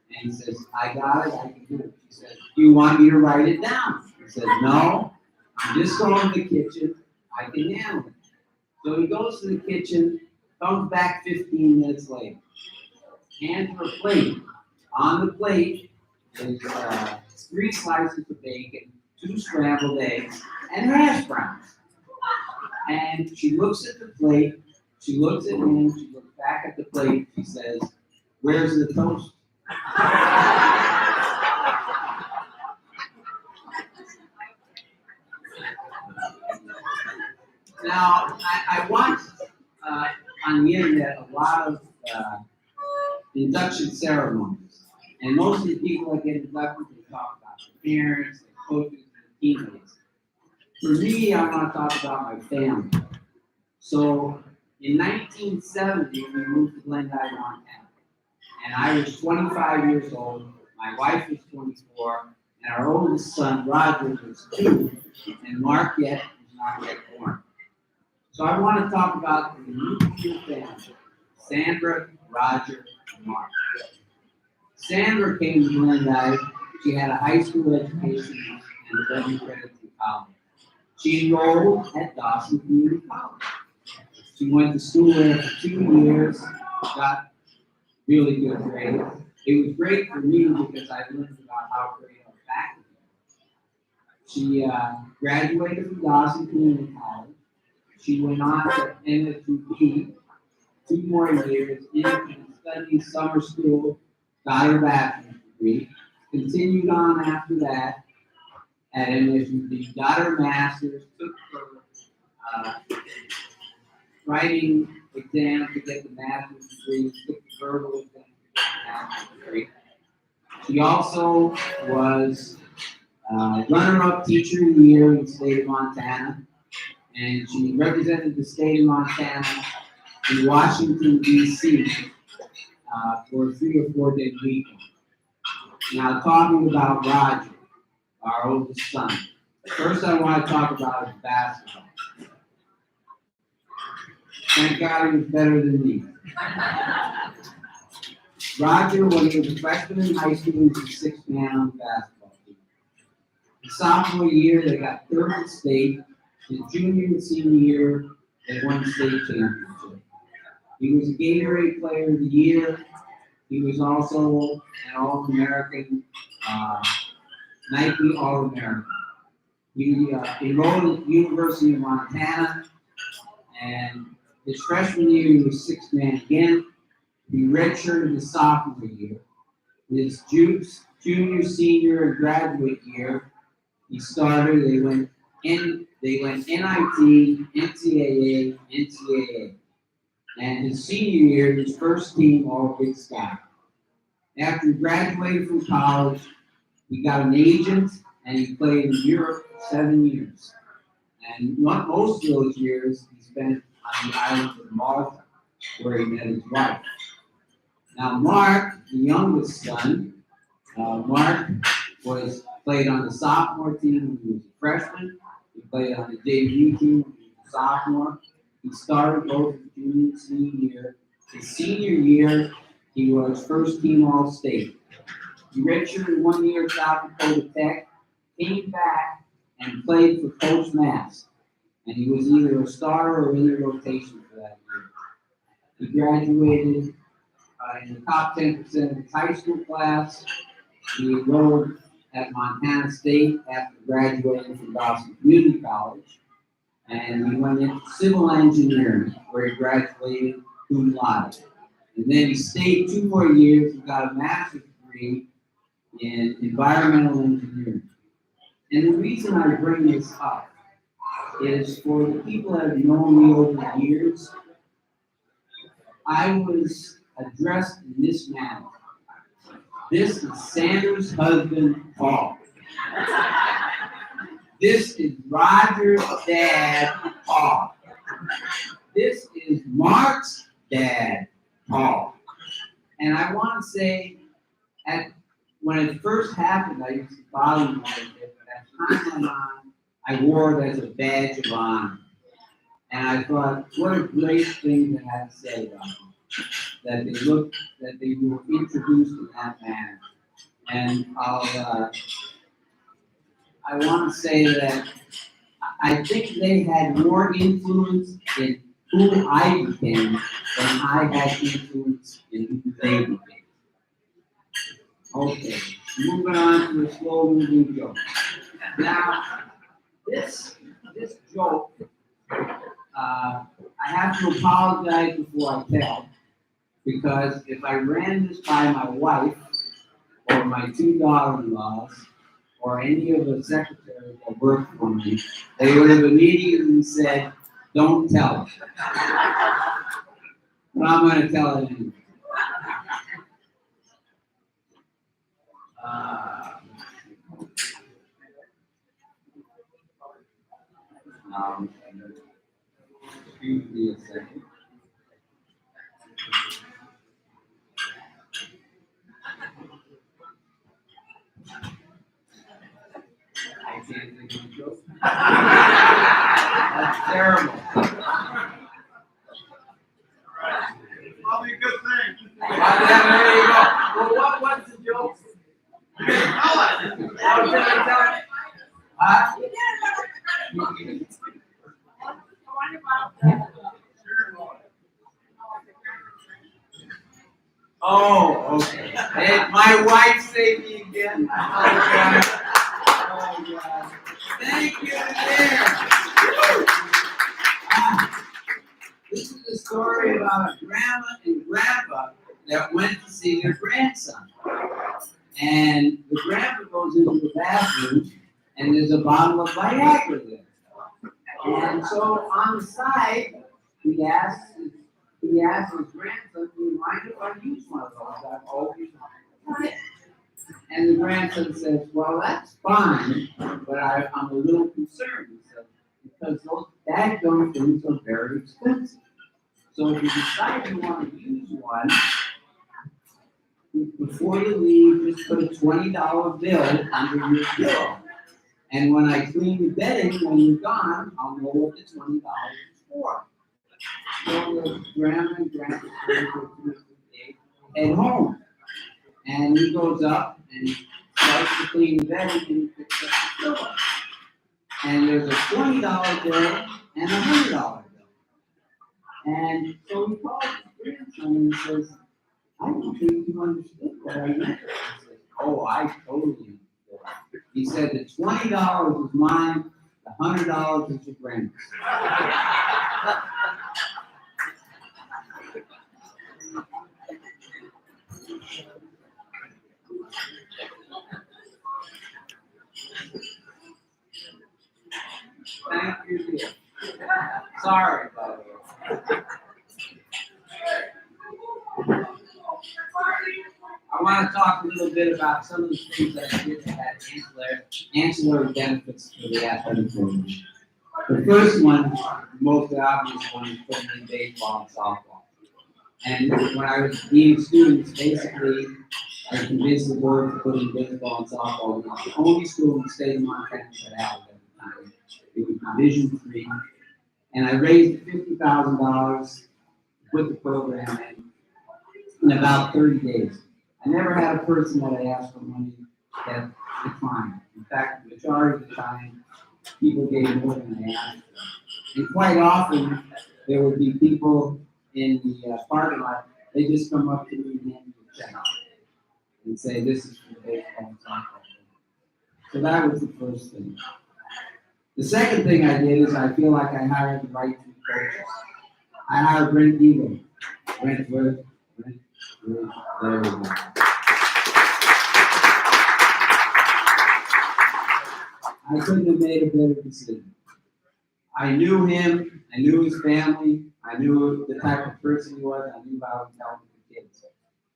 And he says, I got it, I can do it. She says, do you want me to write it down? He says, no, I'm just going to the kitchen, I can handle it. So he goes to the kitchen, comes back 15 minutes later, hands her a plate. On the plate is 3 slices of bacon, 2 scrambled eggs, and hash browns. And she looks at the plate, she looks at him, she looks back at the plate, she says, where's the toast? Now, I watched on the internet a lot of induction ceremonies. And most of the people that get inducted, they talk about their parents, their coaches, and teammates. For me, I want to talk about my family. So, in 1970, we moved to Glendive, Montana. And I was 25 years old, my wife was 24, and our oldest son, Roger, was 2, and Mark was not yet born. So I want to talk about the nuclear family, Sandra, Roger, and Mark. Sandra came to Glendive. She had a high school education and 11 credits in college. She enrolled at Dawson Community College. She went to school there for 2 years, got really good grades. It was great for me because I learned about how great our faculty are. She graduated from Dawson Community College. She went on to MSUP 2 more years, studied summer school, got her bachelor's degree, continued on after that at MSUP, got her master's, took her writing exam to get the master's degree, took the verbal exam to get the master's degree. She also was runner-up teacher of the year in the state of Montana, and she represented the state of Montana in Washington, D.C. For a 3 or 4 day weekend. Now, talking about Roger, our oldest son. First, I want to talk about his basketball. Thank God he was better than me. Roger, when he was a freshman in high school, he was the 6th man on the basketball team. His sophomore year, they got 3rd in state. His junior and senior year, they won the state championship. He was a Gatorade Player of the Year. He was also an All-American, Nike All-American. He enrolled at the University of Montana, and his freshman year, he was 6th man again. He redshirted his sophomore year. His junior, senior, and graduate year, he started. They went NIT, NCAA, NCAA. And his senior year, his first team, all Big Sky. After he graduated from college, he got an agent and he played in Europe for 7 years. And most of those years he spent on the island of Malta, where he met his wife. Now, Mark, the youngest son, Mark played on the sophomore team when he was a freshman. He played on the JV team when he was a sophomore. He started both his junior and senior year. His senior year, he was first team All-State. He redshirted 1 year at South Dakota Tech, came back and played for Coach Mass. And he was either a starter or in the rotation for that year. He graduated in the top 10% of his high school class. He enrolled at Montana State after graduating from Dawson Community College. And he went into civil engineering, where he graduated cum laude. And then he stayed 2 more years and got a master's degree in environmental engineering. And the reason I bring this up is for the people that have known me over the years, I was addressed in this manner. This is Sandra's husband, Paul. This is Roger's dad, Paul. This is Mark's dad, Paul. And I want to say, when it first happened, I used to bother him a little bit, but as time went on, I wore it as a badge of honor. And I thought, what a great thing to have to say about him. that they were introduced in that manner. And I want to say that I think they had more influence in who I became than I had influence in who they became. Okay, moving on to a slow moving joke. Now, this joke, I have to apologize before I tell, because if I ran this by my wife or my two daughter-in-laws or any of the secretaries that work for me, they would have immediately said, "Don't tell it." But I'm going to tell it anyway. Excuse me a second. I can't think of a joke. That's terrible. Probably a good thing. There you go. Well, what's the joke? You didn't tell it. How should I tell it? Huh? Oh, okay. And my wife saved me again. Oh, God. Oh, God. Thank you, dear. This is a story about a grandma and grandpa that went to see their grandson. And the grandpa goes into the bathroom, and there's a bottle of Viagra there. And so on the side, he asked his grandson, "Do you mind if I use one of those?" I've always wanted. And the grandson says, "Well, that's fine, but I'm a little concerned," he said, "because those daggone things are very expensive. So if you decide you want to use one, before you leave, just put a $20 bill under your pillow. And when I clean the bedding, when you're gone, I'll know what the $20 is for." So the grandma and grandpa head home. And he goes up and starts to clean the bedding, and he picks up the pillow. And there's a $20 bill and a $100 bill. And so he calls his grandson and he says, "I don't think you understood what I meant." He says, "Oh, I totally understood." He said, "The $20 is mine, the $100 is your grandma's." Thank you, dear. Sorry about it. I want to talk a little bit about some of the things that I did that had ancillary benefits for the athletic program. The first one, the most obvious one, is putting in baseball and softball. And when I was dean of students, basically, I convinced the board to put in baseball and softball. We were the only school in the state of Montana that had it at the time. It was Division III. And I raised $50,000 to put the program in about 30 days. I never had a person that I asked for money that declined. In fact, the majority of the time, people gave more than I asked for. And quite often, there would be people in the parking lot, they just come up to me and hand me a check and say, "This is for baseball and softball." So that was the first thing. The second thing I did is I feel like I hired the right two coaches. I hired Brent Eagle. Brent, there we go. I couldn't have made a better decision. I knew him, I knew his family, I knew the type of person he was, I knew how he dealt with the kids.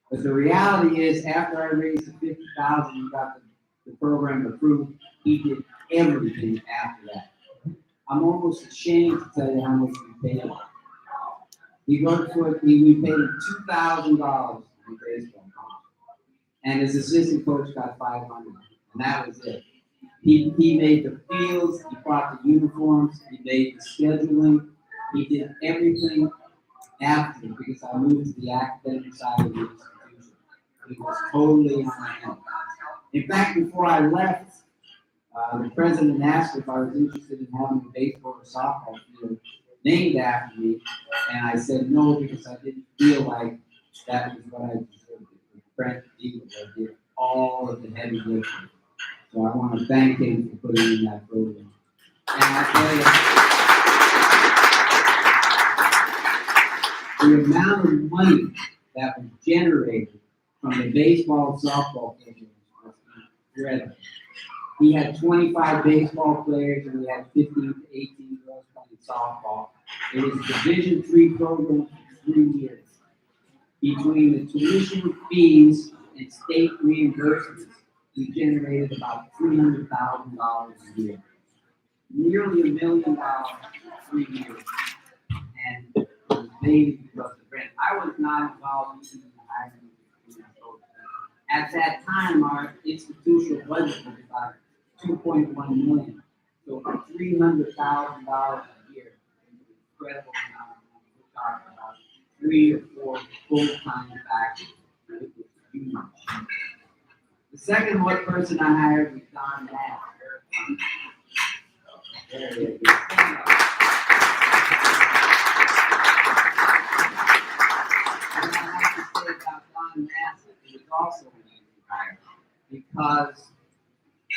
But the reality is, after I raised the $50,000 and got the program approved, he did everything after that. I'm almost ashamed to tell you how much we paid him. We paid him $2,000 in baseball. And his assistant coach got $500, and that was it. He made the fields, he bought the uniforms, he made the scheduling, he did everything after, because I moved to the academic side of the institution. It was totally on my own. In fact, before I left, the president asked if I was interested in having a baseball or softball field named after me, and I said no because I didn't feel like that was what I deserved. With Brent Eagles, I did all of the heavy lifting. So I want to thank him for putting in that program. And I tell you, the amount of money that was generated from the baseball and softball programs was incredible. We had 25 baseball players and we had 15 to 18 girls playing softball. It was a Division III program for 3 years. Between the tuition fees and state reimbursements, we generated about $300,000 a year. Nearly $1 million in 3 years. And it was mainly because of grant. I was not involved in the hiring of the coaches. At that time, our institutional budget was about $2.1 million. So about $300,000 a year. Incredible amount of money. We're talking about 3 or 4 full-time faculty. It was huge. The second person I hired was Don Matt. There he is. And I have to say about Don Massey, he was also an easy hire because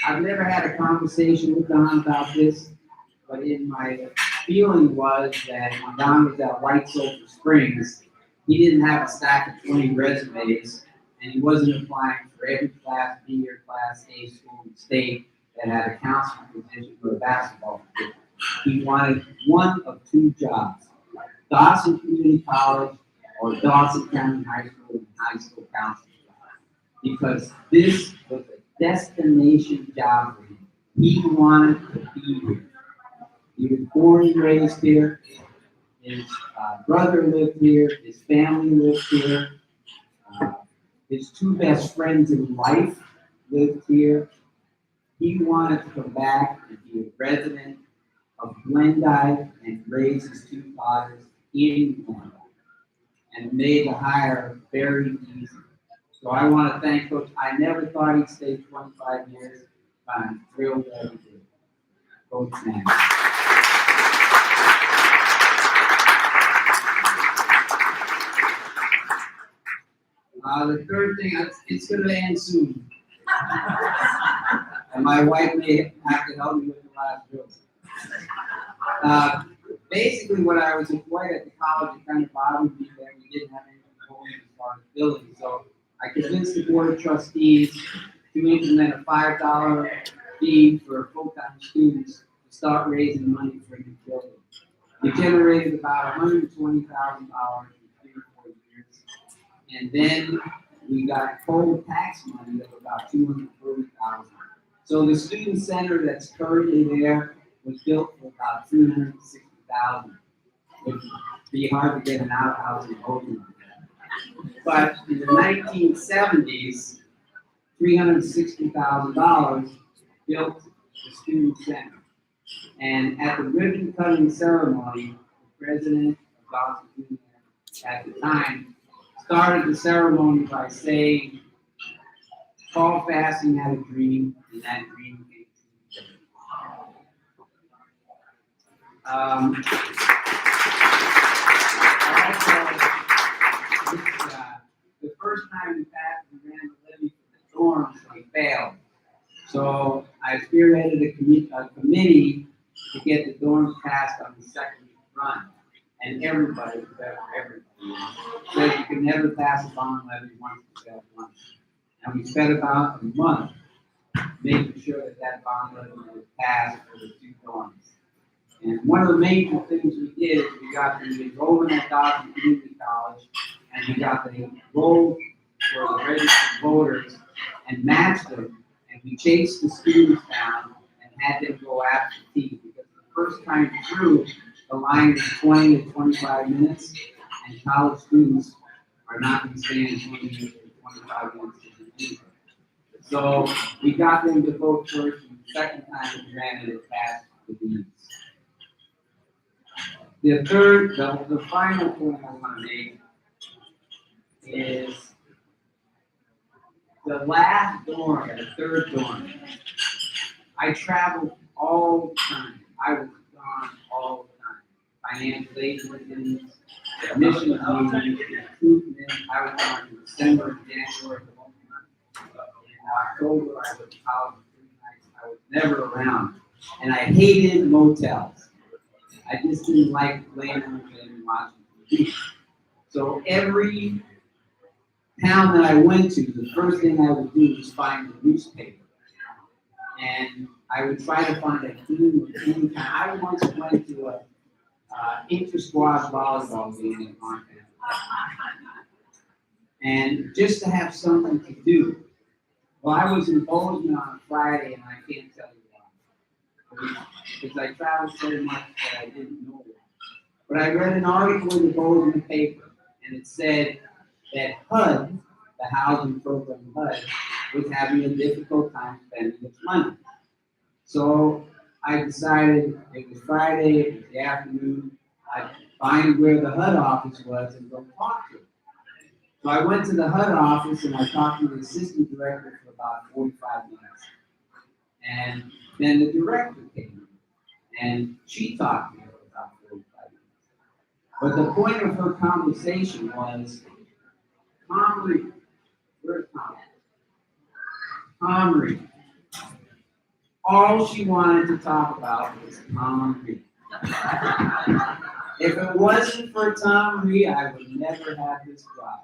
I've never had a conversation with Don about this, but in my feeling was that when Don was at White Sulphur Springs, he didn't have a stack of 20 resumes, and he wasn't applying for every Class B or Class A school in the state that had a counseling position or a basketball position. He wanted one of 2 jobs, Dawson Community College or Dawson County High School and high school counseling job. Because this was a destination job for him. He wanted to be here. He was born and raised here. His brother lived here. His family lived here. His 2 best friends in life lived here. He wanted to come back and be a resident of Glendive and raise his 2 daughters in Glendive, and made the hire very easy. So I want to thank Coach. I never thought he'd stay 25 years, but I'm thrilled that he did. Coach Matt. The third thing, it's going to end soon. And my wife may have to help me with the last joke. Basically, when I was employed at the college, it kind of bothered me that we didn't have any control as far as buildings. So I convinced the board of trustees to implement a $5 fee for full-time students to start raising money for new buildings. We generated about $120,000 in 3 or 4 years. And then we got total tax money of about $240,000. So the student center that's currently there was built for about $360,000. It would be hard to get an outhouse in Oakland. But in the 1970s, $360,000 built the student center. And at the ribbon cutting ceremony, the president of Dawson Junior at the time started the ceremony by saying, Paul Fasting had a dream, and that dream came true. The first time we ran the levy for the dorms, we failed. So I spearheaded a committee to get the dorms passed on the second run. And everybody, said you can never pass a bond levy once you fail once. And we spent about a month making sure that that bond levy was passed for the 2 dorms. And one of the major things we did is we got the enrollment at Dawson Community College, and we got the enrolled for the registered voters and matched them, and we chased the students down and had them go after the team, because the first time through, the line is 20 to 25 minutes, and college students are not going to stand 20 to 25 minutes to the team. So we got them to vote first, and the second time we ran it, it passed the deeds. the final point I want to make is the last dorm, the third dorm. I traveled all the time. I was gone all the time. Financial aid meetings, admission meetings, recruitment. I was gone in December, January, in October. I was in college 3 nights. I was never around. And I hated motels. I just didn't like laying on the bed and watching TV. So every town that I went to, the first thing I would do was find the newspaper. And I would try to find a team or any kind. I once went to a inter-squad volleyball game in Montana. And just to have something to do. Well, I was in Bozeman on Friday, and I can't tell you why. Because I traveled so much that I didn't know why. But I read an article in the Bozeman paper, and it said that HUD, the housing program HUD, was having a difficult time spending its money. So I decided it was Friday, it was the afternoon, I'd find where the HUD office was and go talk to them. So I went to the HUD office and I talked to the assistant director for about 45 minutes. And then the director came and she talked to me for about 45 minutes. But the point of her conversation was, Honoree, where's Honoree? All she wanted to talk about was Honoree. If it wasn't for Honoree, I would never have this job.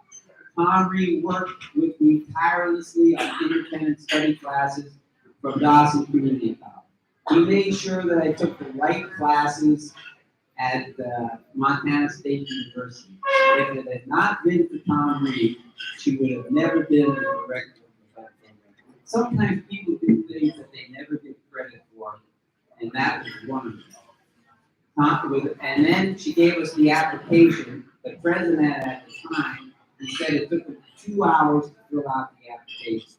Honoree worked with me tirelessly on independent study classes from Dawson Community College. He made sure that I took the right classes at Montana State University. If it had not been for Honoree, she would have never been the director of the program. Sometimes people do things that they never get credit for, and that was one of them. And then she gave us the application. The president at the time, he said it took him 2 hours to fill out the application.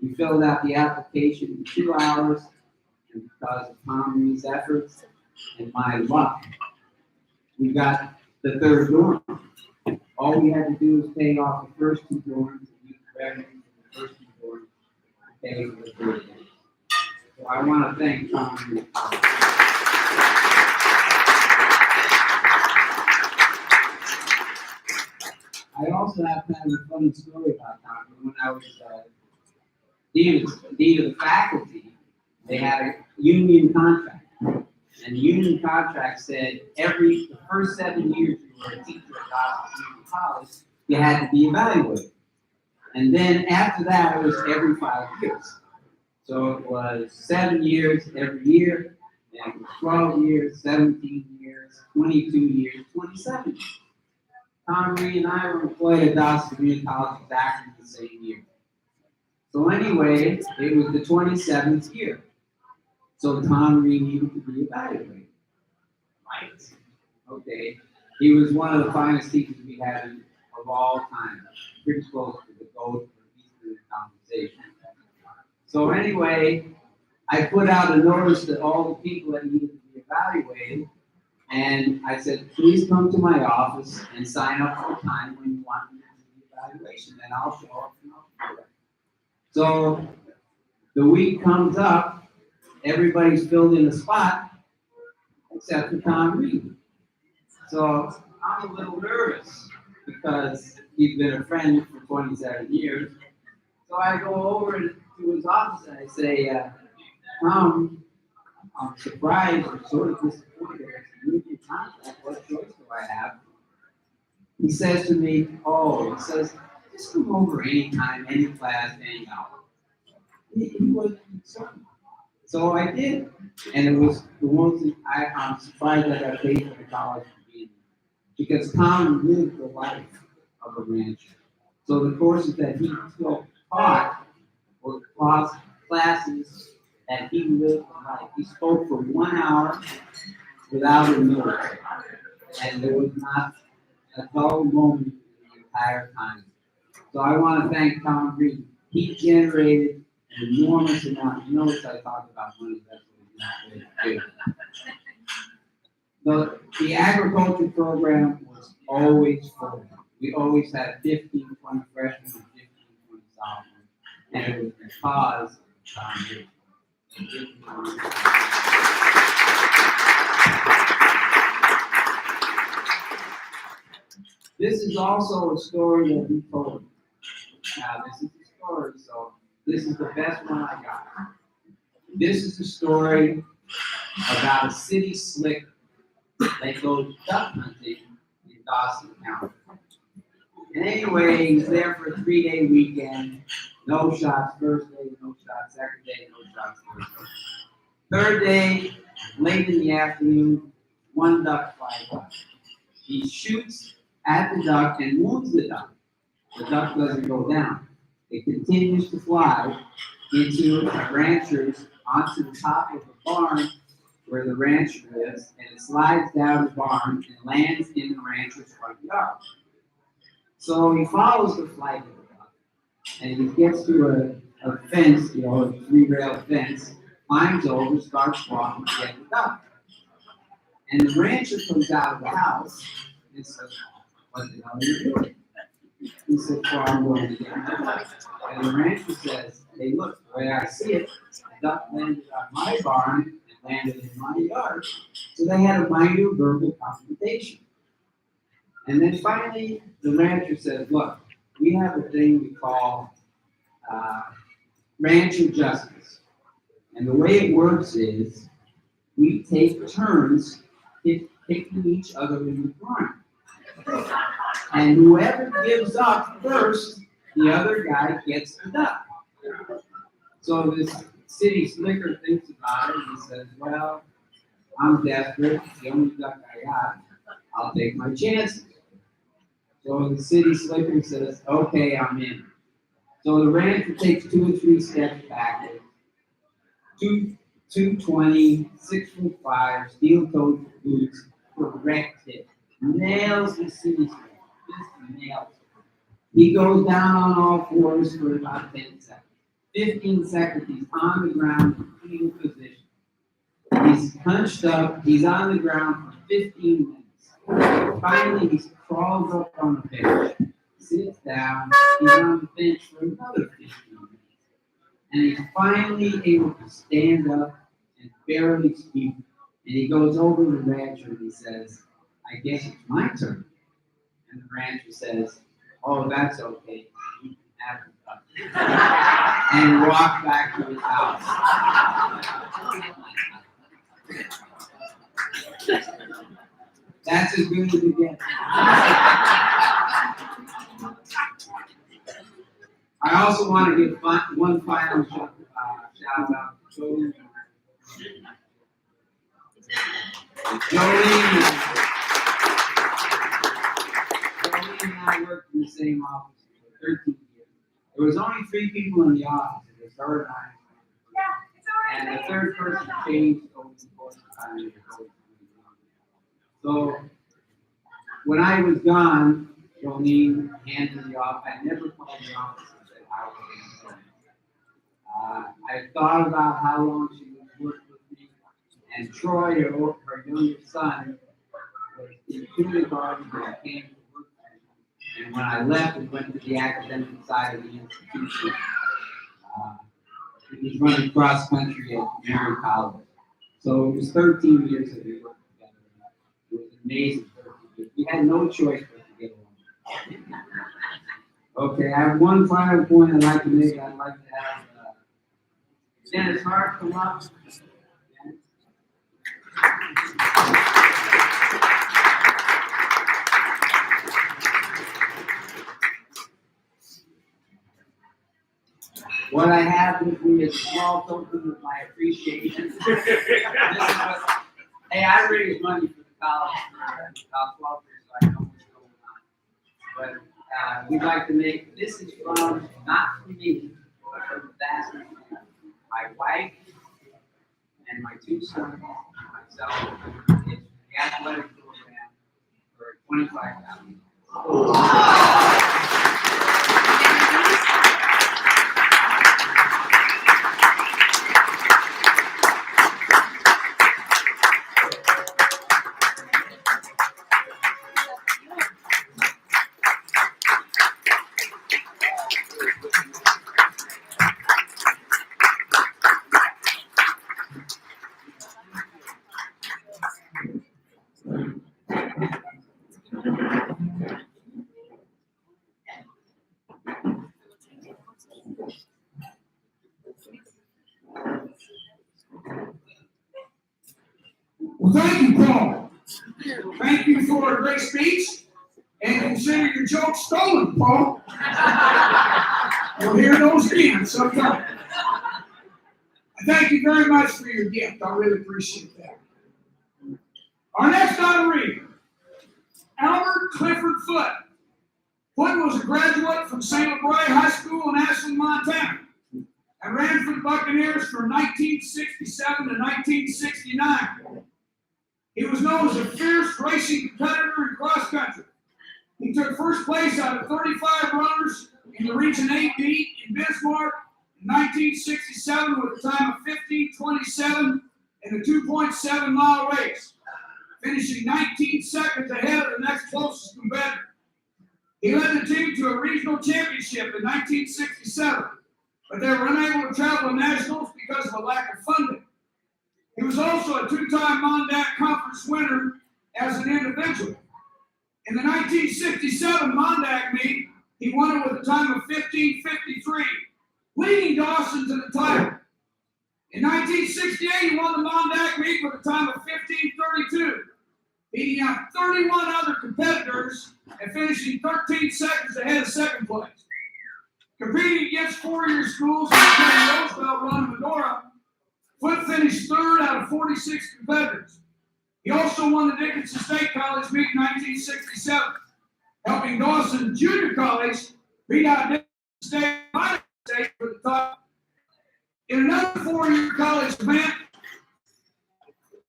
We filled out the application in 2 hours, and because of Honoree's efforts and my luck, we got the third dorm. All we had to do was pay off the first 2 dorms and use the revenue from the first 2 dorms to pay for the third dorm. So I want to thank Honoree. I also have kind of a funny story about Honoree. When I was dean of the faculty, they had a union contract. And the union contract said the first 7 years you were a teacher at Dawson Community College, you had to be evaluated. And then after that, it was every 5 years. So it was 7 years every year, and it was 12 years, 17 years, 22 years, 27 years. Honoree and I were employed at Dawson Community College exactly the same year. So anyway, it was the 27th year. So Honoree needed to be evaluated. Right. Okay. He was one of the finest teachers we had of all time. Pretty close to the GOAT for Eastern conversation. So anyway, I put out a notice to all the people that needed to be evaluated. And I said, please come to my office and sign up for time when you want me to do the evaluation. And I'll show up and I'll do it. So the week comes up, everybody's filled in a spot except for Honoree. So I'm a little nervous because he's been a friend for 27 years. So I go over to his office and I say, Tom, I'm surprised and sort of disappointed. It's a union contract. What choice do I have? He says to me, just come over anytime, any class, any hour. He wasn't concerned. So I did. And it was the one thing I'm surprised that I paid for the college for being there. Because Tom lived the life of a rancher. So the courses that he taught were classes that he lived life. He spoke for 1 hour without a note. And there was not a dull moment the entire time. So I want to thank Tom Greene. He generated an enormous amount. You notice I talked about money, that's what he's not going to do. The agriculture program was always full. We always had 15, 20 freshmen and 15, 20 sophomores. And it was because of foundation. This is also a story that we told. Now, this is a story, so this is the best one I got. This is a story about a city slicker that goes duck hunting in Dawson County. And anyway, he's there for a 3-day weekend. No shots first day, no shots second day, no shots third day. Third day, late in the afternoon, one duck flies up. He shoots at the duck and wounds the duck. The duck doesn't go down. It continues to fly into a rancher's, onto the top of the barn where the rancher lives, and it slides down the barn and lands in the rancher's front yard. So he follows the flight of the duck, and he gets to a fence, a 3-rail fence, climbs over, starts walking to get the duck. And the rancher comes out of the house and says, "What the hell are you doing?" He said, "Well, I'm going to get my duck." And the rancher says, "Hey, look, the way I see it, the duck landed on my barn and landed in my yard." So they had a minor verbal confrontation. And then finally, the rancher says, "Look, we have a thing we call rancher justice. And the way it works is we take turns picking each other in the barn. And whoever gives up first, the other guy gets the duck." So this city slicker thinks about it and he says, "Well, I'm desperate. It's the only duck I got. I'll take my chances." So the city slicker says, "Okay, I'm in." So the rancher takes 2 or 3 steps backwards. 220, 6'5", steel-toed boots, correct hit. Nails the city slicker. Just nails it. He goes down on all fours for about 10 seconds. 15 seconds, he's on the ground in fetal position. He's hunched up, he's on the ground for 15 minutes. Finally, he crawls up on the bench, sits down, he's on the bench for another 15 minutes. And he's finally able to stand up and barely speak. And he goes over to the rancher and he says, "I guess it's my turn." And the rancher says, "Oh, that's okay. You can have it." And walk back to his house. That's as good as it gets. I also want to give one final shout out to Jolene. Jolene and I worked in the same office for 13 years. There was only 3 people in the office. It was her and I. And the third person changed over the course of time. So when I was gone, Jolene handed the office. I never called the office and said how was going. I thought about how long she would work with me. And Troy, her youngest son, was in kindergarten when I came to work with me. And when I left and went to the academic side of the institution, he was running cross country at Mary College. So it was 13 years that we worked together. It was amazing 13 years. We had no choice but to get along. Okay, I have one final point I'd like to make. I'd like to have Dennis Hart come up. What I have with me is a small token of my appreciation. This is what, hey, I raised money for the college for about 12 years, so I know what's going on. But we'd like to make, this is from, not from me, but from the Vassar family. My wife and my 2 sons and myself. It's the athletic program for $25,000. great speech and consider your joke stolen, Paul. You'll hear those again sometime. I thank you very much for your gift. I really appreciate that. Our next honoree, Albert Clifford Foote. Foote was a graduate from St. LeBray High School in Ashland, Montana, and ran for the Buccaneers from 1967 to 1969. He was known as a fierce racing competitor in cross country. He took first place out of 35 runners in the Region 8 meet in Bismarck in 1967 with a time of 15:27 in a 2.7-mile race, finishing 19 seconds ahead of the next closest competitor. He led the team to a regional championship in 1967, but they were unable to travel to nationals because of a lack of funding. He was also a two-time Mondac Conference winner as an individual. In the 1967 Mondac meet, he won it with a time of 15:53, leading Dawson to the title. In 1968, he won the Mondac meet with a time of 15:32, beating out 31 other competitors and finishing 13 seconds ahead of second place. Competing against four-year schools in the Teddy Roosevelt run in Medora, Foote finished third out of 46 competitors. He also won the Dickinson State College meet in 1967, helping Dawson Junior College beat out Dickinson State Minor State for the top. In another four-year college event,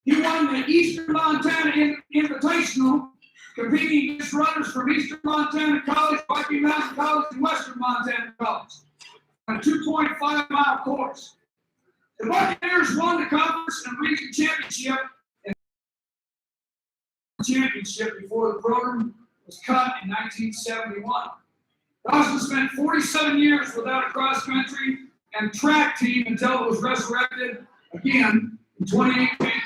he won the Eastern Montana Invitational, competing against runners from Eastern Montana College, Rocky Mountain College, and Western Montana College on a 2.5-mile course. The Buccaneers won the conference and region championship before the program was cut in 1971. Dawson spent 47 years without a cross-country and track team until it was resurrected again in 2018.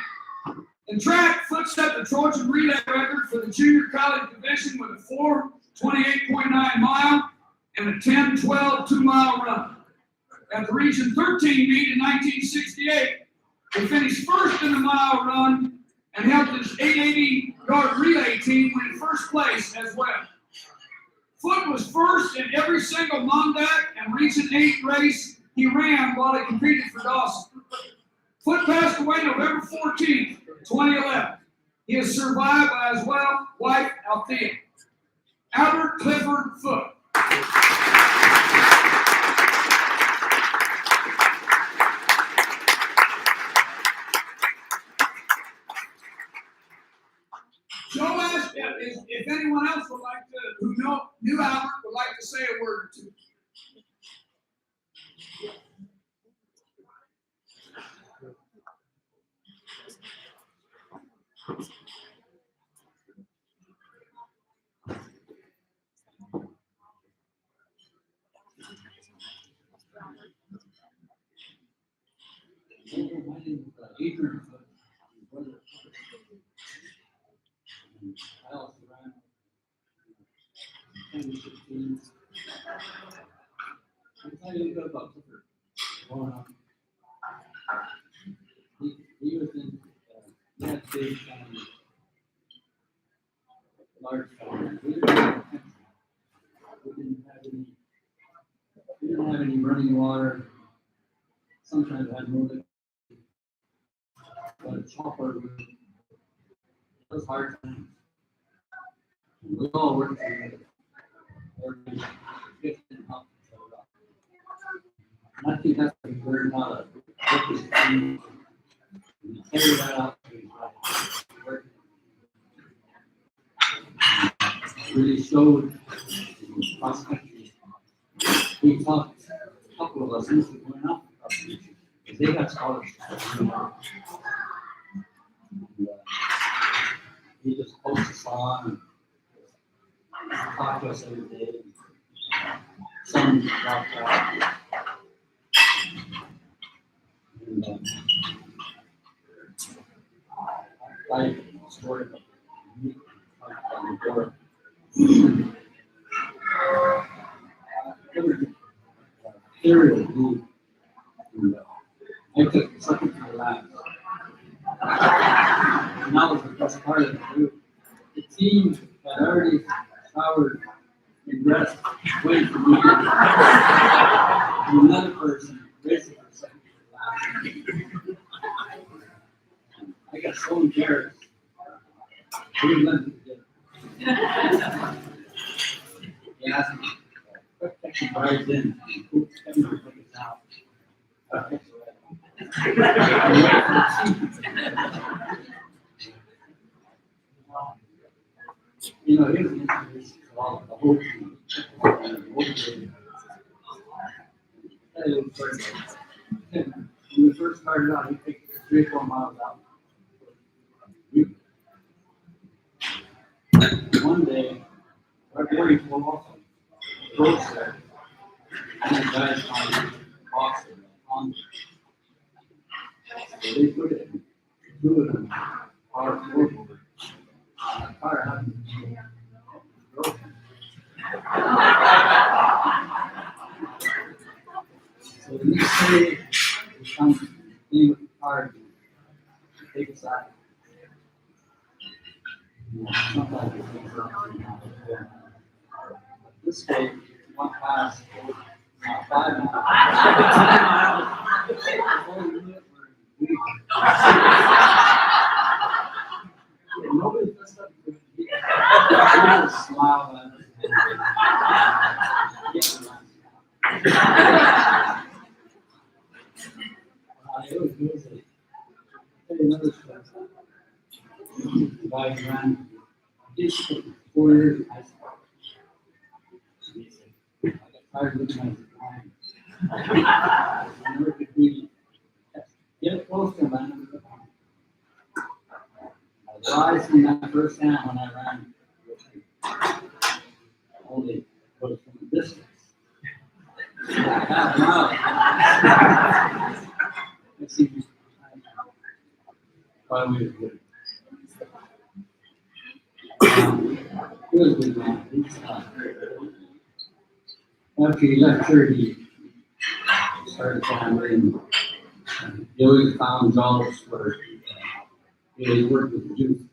In track, Foote set the Trojan relay record for the junior college division with a 4:28.9 mile and a 10:12 2-mile run. At the Region 13 meet in 1968, he finished first in the mile run and helped his 880-yard relay team win first place as well. Foote was first in every single Mondac and Region 8 race he ran while he competed for Dawson. Foote passed away November 14th, 2011. He is survived by his wife, Althea. Albert Clifford Foote. Joe asked if anyone else would like to, who knew Albert, would like to say a word or two. My name is Adrian Foote, brother. I also ran championship teams. I'll tell you a bit about Clifford. Growing up, he was in he had big family, large family. We didn't have any running water. Sometimes I had no liquid. But chopper was hard times. We all worked together. And I think that's what we learned how to work as a team. We carry that out to his life. Really showed cross country. We talked, a couple of us, who went out cross country, because they got scholarships. He just posts us on and talk to us every day. Some dropped out. And I story about me on the door. Cereal blue. I took second to last. And that was the best part of the group. It team had already showered and dressed, waiting for me. And another person racing for second to last. I got so embarrassed. We didn't let me get it. He asked me, what section rides in? Who's coming to take us out? You know, here's the introduction to all the whole team. When we first started out, he picked 3 or 4 miles out. One day, right before he pulled off the road there, and the guys found Boston on. So they put it, threw it in our floorboard. The car happened to be broken. So the next day, we come in with the car to take us out. Sometimes it takes up to now. This day, one pass, 5 miles. 10 miles. Nobody messed up. Smile at us. It was good. Another step. The guy ran. He spent 4 years in high school. He said, I got tired of looking at his time. I never could be. Get close to him, man. I realized in that first hand when I ran, only was from a distance. Like half a mile. It seems 5 minutes good. He was a good man. After he left church, he started family and he always found jobs where he worked with the youth.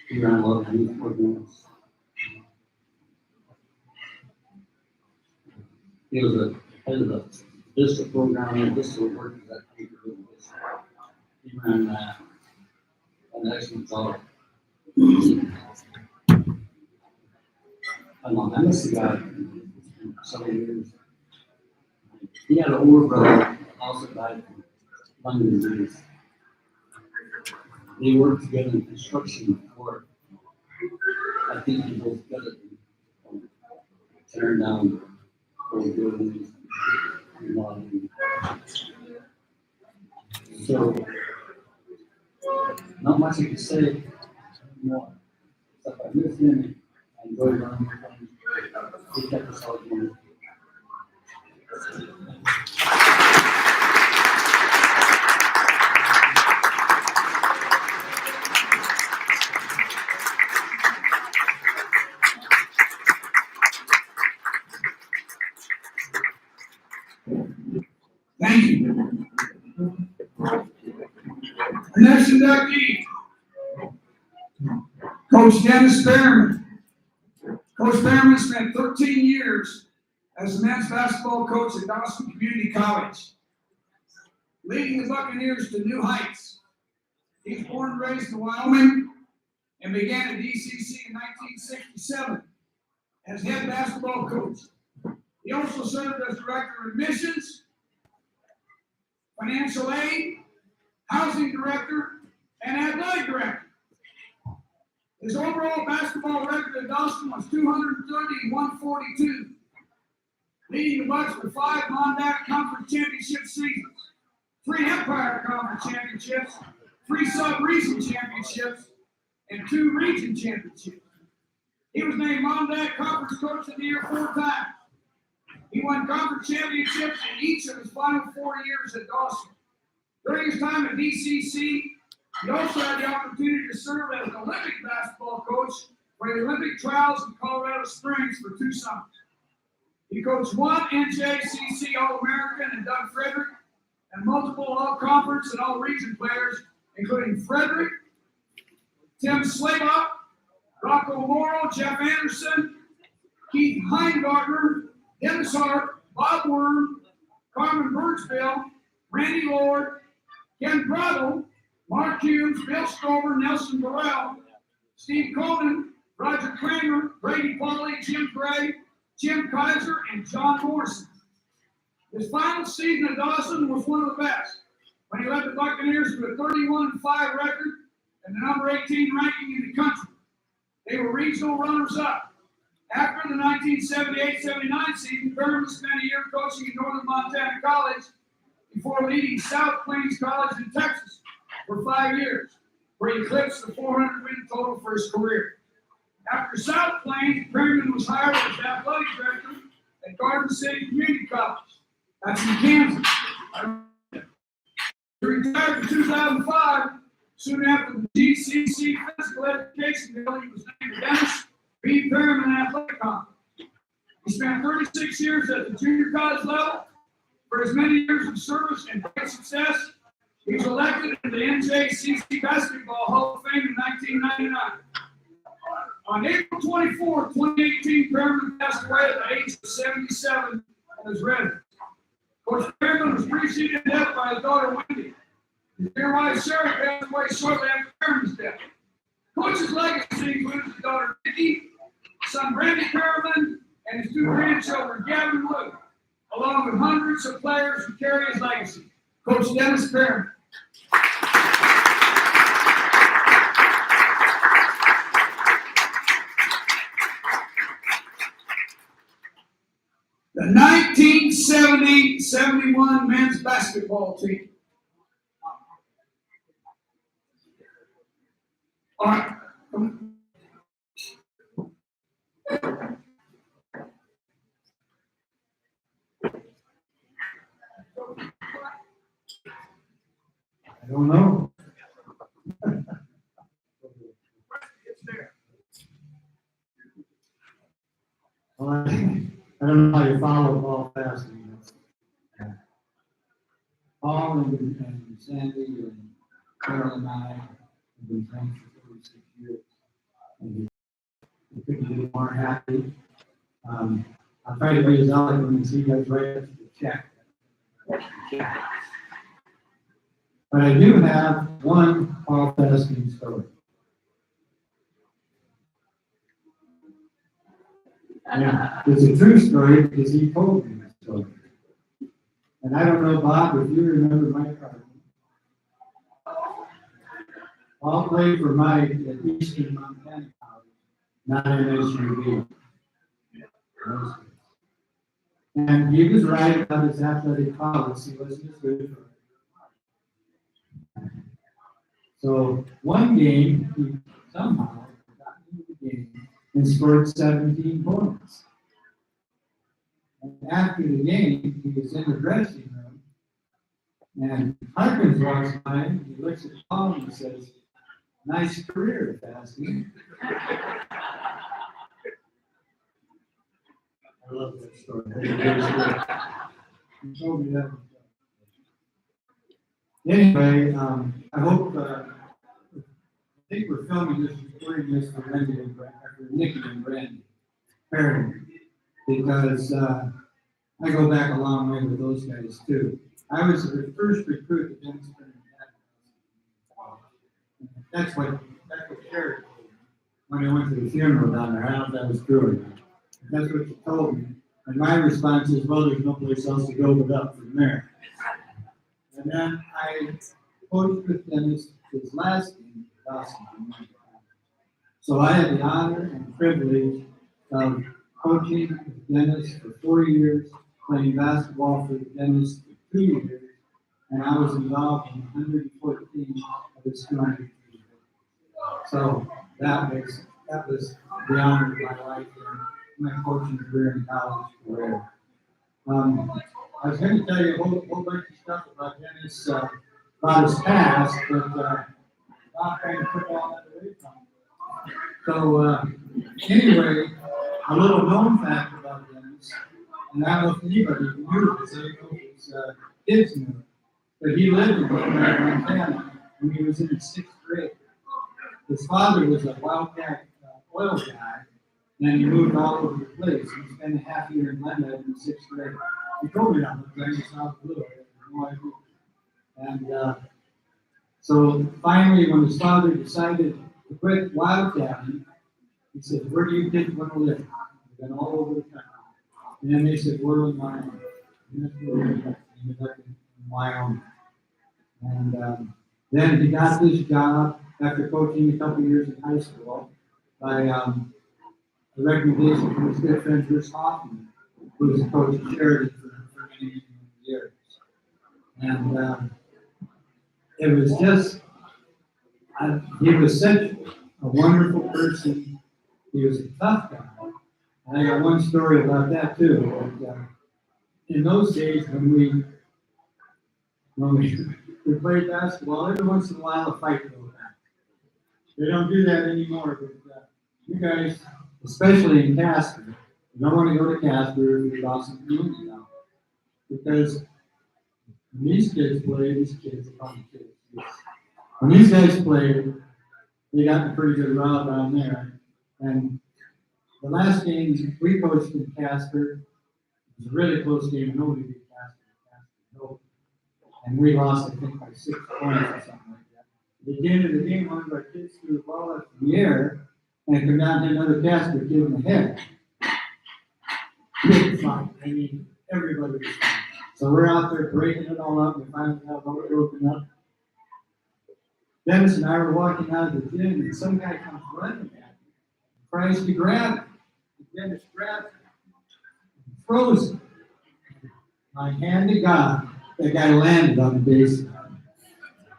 He ran a lot of youth programs. He was a head of the district program and district work that he ran an excellent job. I missed the guy for several years. He had an older brother, also died from lung disease. They worked together in construction before. I think they both got it tearing down old buildings. So, not much I can say more. Except I miss him and I enjoyed running with him. He kept us all going. Thank you. The next inductee, Coach Dennis Behrman. Coach Behrman spent 13 years as a men's basketball coach at Dawson Community College, leading the Buccaneers to new heights. He was born and raised in Wyoming and began at DCC in 1967 as head basketball coach. He also served as director of admissions, financial aid, housing director, and athletic director. His overall basketball record at Dawson was 230-142, leading the Bucs to 5 Mondat Conference Championship seasons, 3 Empire Conference Championships, 3 Sub-Region Championships, and 2 Region Championships. He was named Mondat Conference Coach of the Year 4 times. He won conference championships in each of his final 4 years at Dawson. During his time at DCC, he also had the opportunity to serve as an Olympic basketball coach for the Olympic trials in Colorado Springs for 2 summers. He coached 1 NJCC All-American and Doug Frederick, and multiple All-Conference and All-Region players, including Frederick, Tim Slaybaugh, Rocco Morrow, Jeff Anderson, Keith Heingartner, Dennis Hart, Bob Worm, Carmen Birdsville, Randy Lord, Ken Prado, Mark Hughes, Bill Stover, Nelson Burrell, Steve Conan, Roger Kramer, Brady Pauly, Jim Gray, Jim Kaiser, and John Morrison. His final season at Dawson was one of the best, when he led the Buccaneers to a 31-5 record and the number 18 ranking in the country. They were regional runners-up. After the 1978-79 season, Perriman spent a year coaching at Northern Montana College before leading South Plains College in Texas for 5 years, where he eclipsed the 400-win total for his career. After South Plains, Perriman was hired as athletic director at Garden City Community College. That's in Kansas. He retired in 2005. Soon after the GCC Physical Education Bill, he was named Dennis B. Perriman Athletic Conference. He spent 36 years at the junior college level. For his many years of service and great success, he was elected into the NJCC Basketball Hall of Fame in 1999. On April 24, 2018, Perriman passed away at the age of 77 at his residence. Coach Perriman was preceded in death by his daughter Wendy. His dear wife Sarah passed away shortly after Perriman's death. Coach's legacy includes his daughter Nikki, son Randy Perriman, and his two grandchildren Gavin and Luke, along with hundreds of players who carry his legacy. Coach Dennis Perriman. The 1970-71 men's basketball team. All right. I don't know. Well, I don't know how you follow Paul fast. Paul and Sandy and Carol and I have been friends for 46 years. And we couldn't be more happy. I'll try to be as eloquent as he does right after the check. But I do have one Paul Festing story. Yeah, it's a true story because he told me the story. And I don't know, Bob, if you remember Mike Carter. Paul played for Mike at Eastern Montana College, not in SUV. And he was right about his athletic policy. He wasn't as good for him. So one game, he somehow got into the game and scored 17 points. And after the game, he was in the dressing room, and Harkins walks by, and he looks at Paul and says, "Nice career, Fasty." I love that story. He told me that. Anyway, I hope, I think we're filming this, recording this for Randy and for Nikki and Randy Perriman, because I go back a long way with those guys too. I was the first recruit that Dennis Perriman had. That's what Sherry told me when I went to the funeral down there. I don't know if that was true or not. That's what she told me. And my response is, well, there's no place else to go but up from there. And then I coached with Dennis his last game, Dawson. So I had the honor and privilege of coaching with Dennis for 4 years, playing basketball for Dennis for 2 years, and I was involved in 114 of his 200 games. So that was the honor of my life and my coaching career in college career. I was going to tell you a whole bunch of stuff about Dennis, about his past, but Bob kind of took all that away from me. So anyway, a little known fact about Dennis, and I don't know if anybody knew this, I don't know if his kids knew, but he lived in Montana when he was in the 6th grade. His father was a Wildcat oil oil guy, and he moved all over the place. He spent a half year in Glenhead in 6th grade. He told me that one time, it's not little, I had no idea. And so finally, when his father decided to quit wildcatting, he said, "Where do you kids want to live?" We've been all over the country. And then they said, "We're in Wyoming." And that's where we ended up in Wyoming. And then he got this job after coaching a couple years in high school by a recommendation from his good friend Bruce Hoffman, who was a coach at Sheridan for many years. And it was just, he was such a wonderful person. He was a tough guy. And I got one story about that too. But, in those days when we played basketball, every once in a while a fight goes on. They don't do that anymore, but you guys, especially in Casper, you don't want to go to Casper if you lost some community now. Because when these kids play, these kids are fun kids. When these guys played, they got a pretty good route down there. And the last game we coached in Casper was a really close game. Nobody beat Casper. And we lost, I think, by 6 points or something like that. At the end of the game, one of our kids threw the ball up in the air and come down to another Casper kid in the head. Big fight. I mean, everybody was fighting. So we're out there breaking it all up. We finally got it all broken up. Dennis and I were walking out of the gym, and some guy comes running at me, tries to grab him. Dennis grabbed him, froze him. My hand to God, that guy landed on the base.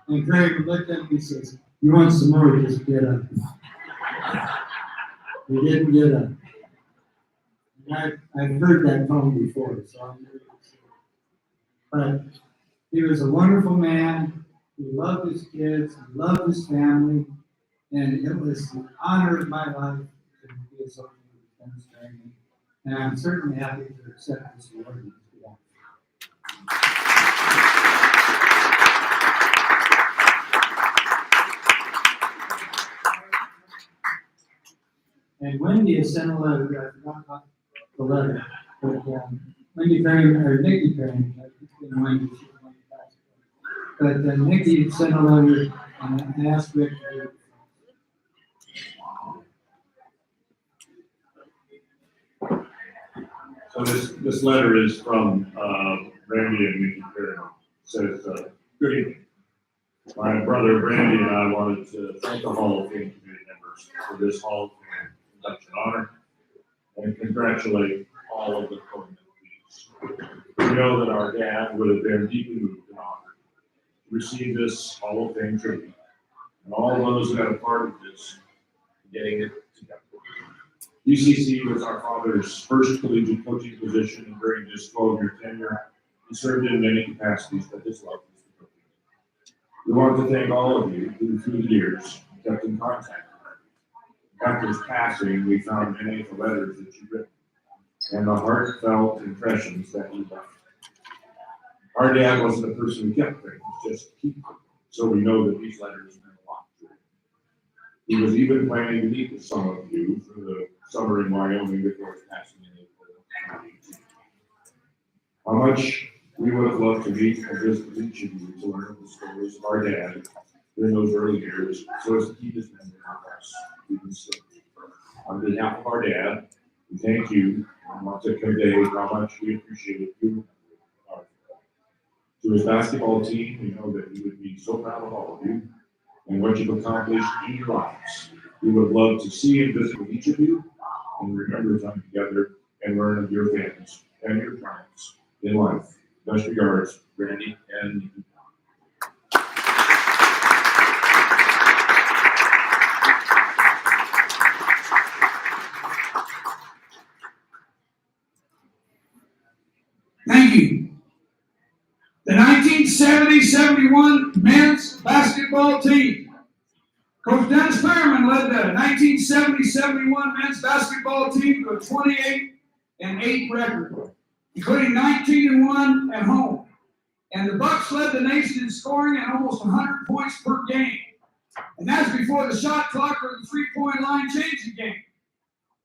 And Greg looked at me and says, "You want some more? Just get up." He didn't get up. And I've heard that tone before, so I'm really excited. But he was a wonderful man. He loved his kids. He loved his family. And it was the honor of my life to be associated with Dennis Dragon. And I'm certainly happy to accept this award. And Wendy has sent a letter. I forgot about the letter. But Wendy Perry, or Nikki Perry, Wendy, but Nikki sent a letter and asked Rick to do it. So this letter is from Randy and Nikki Perry. It says, "Good evening. My brother Randy and I wanted to thank the Hall of Fame committee members for this Hall of Fame induction honor and congratulate all of the co-inductees. We know that our dad would have been deeply moved and honored to receive this Hall of Fame tribute, and all those who had a part of this getting it together. UCC was our father's first collegiate coaching position, and during his 12-year tenure, he served in many capacities, but his love was the coaching. We want to thank all of you who, through the years, kept in contact. After his passing, we found many of the letters that you've written and the heartfelt impressions that he left. Our dad wasn't a person who kept things, just keep them. So we know that these letters meant a lot to him. He was even planning to meet with some of you for the summer in Wyoming before his passing in April. How much we would have loved to meet and visit with each of you to learn the stories of our dad during those early years, so as to keep his memory with us. On behalf of our dad, we thank you and want to convey how much we appreciate you. To his basketball team, we know that he would be so proud of all of you and what you've accomplished in your lives. We would love to see and visit with each of you and remember time together and learn of your families and your triumphs in life. Best regards, Randy and Nikki. Thank you. The 1970-71 men's basketball team. Coach Dennis Perriman led the 1970-71 men's basketball team to a 28-8 record, including 19-1 at home. And the Bucks led the nation in scoring at almost 100 points per game. And that's before the shot clock or the three-point line changed the game.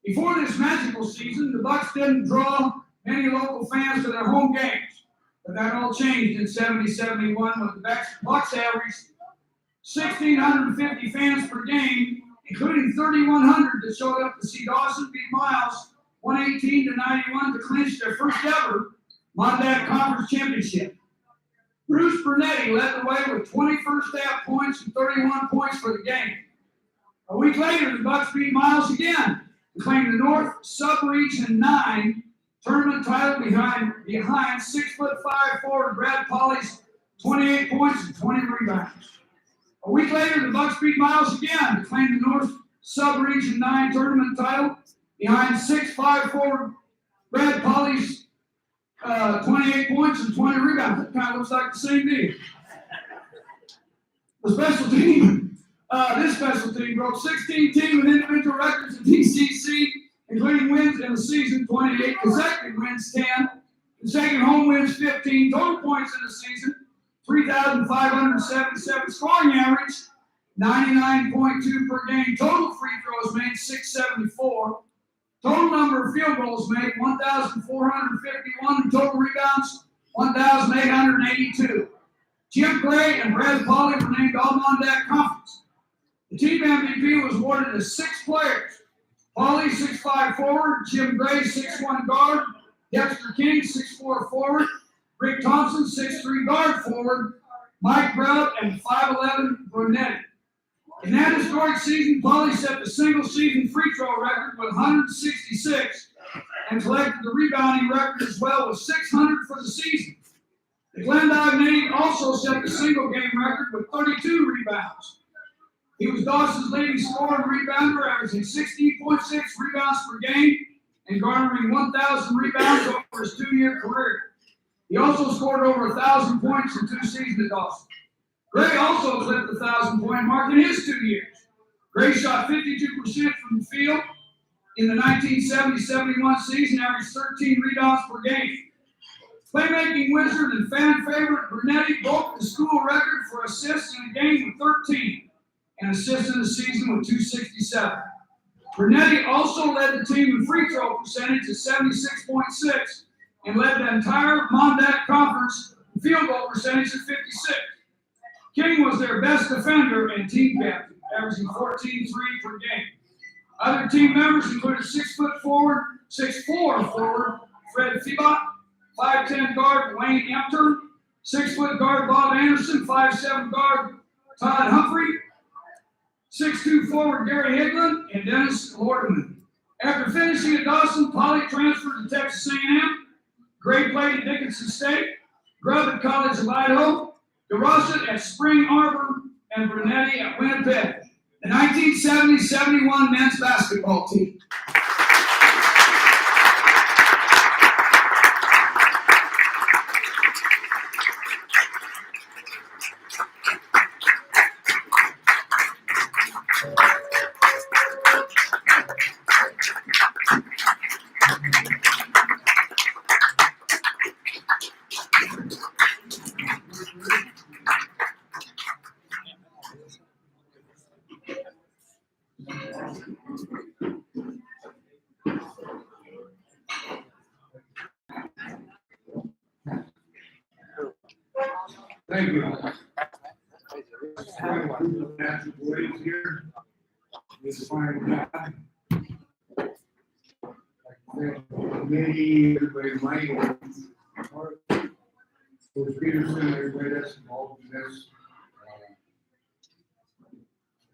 Before this magical season, the Bucks didn't draw many local fans to their home games, but that all changed in 70-71 when the Bucks averaged 1,650 fans per game, including 3,100 that showed up to see Dawson beat Miles 118-91 to clinch their first ever Mondat Conference Championship. Bruce Bernetti led the way with 20 first-half points and 31 points for the game. A week later, the Bucks beat Miles again to claim the North Sub-Region 9 tournament title behind 6'5" forward Brad Polly's 28 points and 20 rebounds. A week later, the Bucks beat Miles again to claim the North Sub-Region 9 tournament title behind 6'5" forward Brad Polly's 28 points and 20 rebounds. That kind of looks like the same deal. The special team, this special team broke 16 team and individual records in DCC, including wins in the season, 28, consecutive wins, 10, consecutive home wins, 15, total points in the season, 3,577, scoring average, 99.2 per game, total free throws made, 674, total number of field goals made, 1,451, and total rebounds, 1,882. Jim Gray and Brad Polly were named All-Mondat Conference. The team MVP was awarded to 6 players. Polly, 6'5" forward, Jim Gray, 6'1" guard, Dexter King, 6'4" forward, Rick Thompson, 6'3" guard forward, Mike Brout, and 5'11" Brunetti. In that historic season, Polly set the single-season free throw record with 166 and collected the rebounding record as well with 600 for the season. The Glendive native also set the single-game record with 32 rebounds. He was Dawson's leading scorer and rebounder, averaging 16.6 rebounds per game and garnering 1,000 rebounds over his 2-year career. He also scored over 1,000 points in 2 seasons at Dawson. Gray also clipped the 1,000-point mark in his 2 years. Gray shot 52% from the field in the 1970-71 season, averaged 13 rebounds per game. Playmaking wizard and fan favorite Brunetti broke the school record for assists in a game with 13 and assists in the season with 267. Brunetti also led the team in free throw percentage at 76.6 and led the entire Mondat Conference field goal percentage at 56. King was their best defender and team captain, averaging 14-3 per game. Other team members included 6'4" forward Fred Fibot, 5'10" guard Wayne Empter, 6' guard Bob Anderson, 5'7" guard Todd Humphrey, 6'2" forward Gary Higland, and Dennis Lordeman. After finishing at Dawson, Polly transferred to Texas A&M. Gray played at Dickinson State, Grubb at College of Idaho, DeRosa at Spring Arbor, and Brunetti at Winnipeg. The 1970-71 men's basketball team. Thank you. Natural boys here. This fine guy. Committee, everybody, Mike, Coach Peterson, everybody that's involved in this.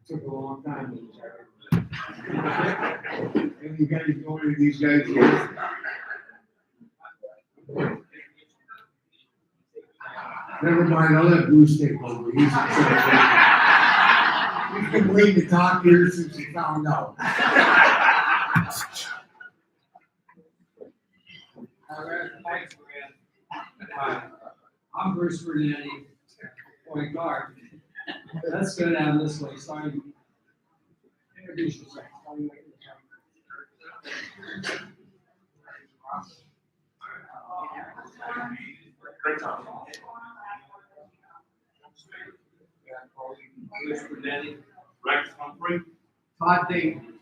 It took a long time to start. And you guys know any of these guys here? Never mind, I'll let Bruce take over. He's been waiting to talk here since he found out. I'm Bruce Bernetti, point guard. Let's go down this way. Starting, introduce yourself. Great job. Bruce Bernetti, Rex Humphrey. Todd Dayton.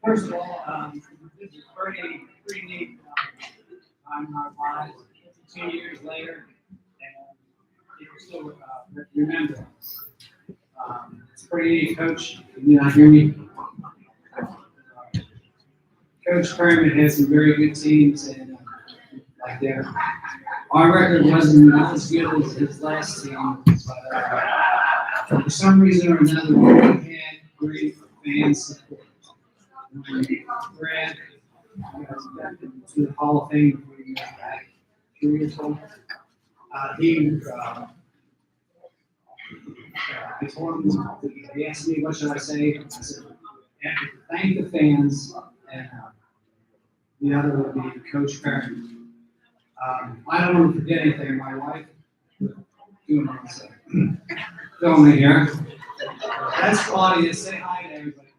First of all, this is pretty neat. I'm not lives 52 years later, and people still remember us. It's pretty neat, Coach. Can you not hear me? Coach Kermit has some very good teams, and like there, our record wasn't not as good as his last team, but for some reason or another, we had great fan support. Brad got inducted to the Hall of Fame 3 years back, 3 years old. I told him, he asked me, what should I say? I said, thank the fans, and the other would be Coach Perry. I don't want to forget anything. My wife, doing film me here. That's Claudia. Say hi to everybody.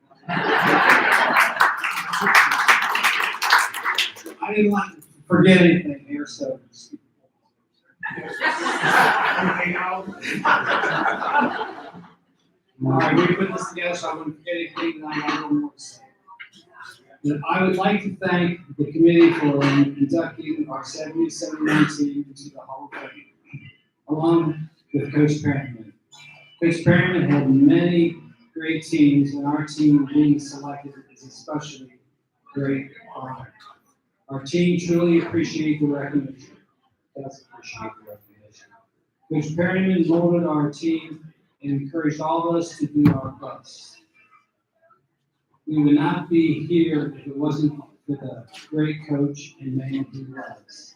I didn't want to forget anything here, so. All right, we put this together, so I wouldn't forget anything, and I have one more to say. I would like to thank the committee for inducting our 77 team into the Hall of Fame, along with Coach Perryman. Coach Perryman had many great teams, and our team being selected is especially great honor. Our team truly appreciates the recognition. Does appreciate the recognition. Coach Perryman molded our team and encouraged all of us to do our best. We would not be here if it wasn't for the great coach and man he was.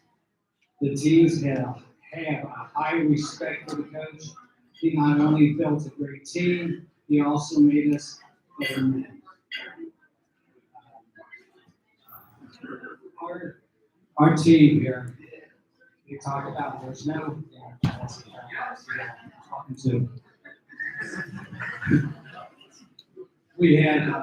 The teams have a high respect for the coach. He not only built a great team, he also made us better men. Our team here, we talk about there's no talking to. We had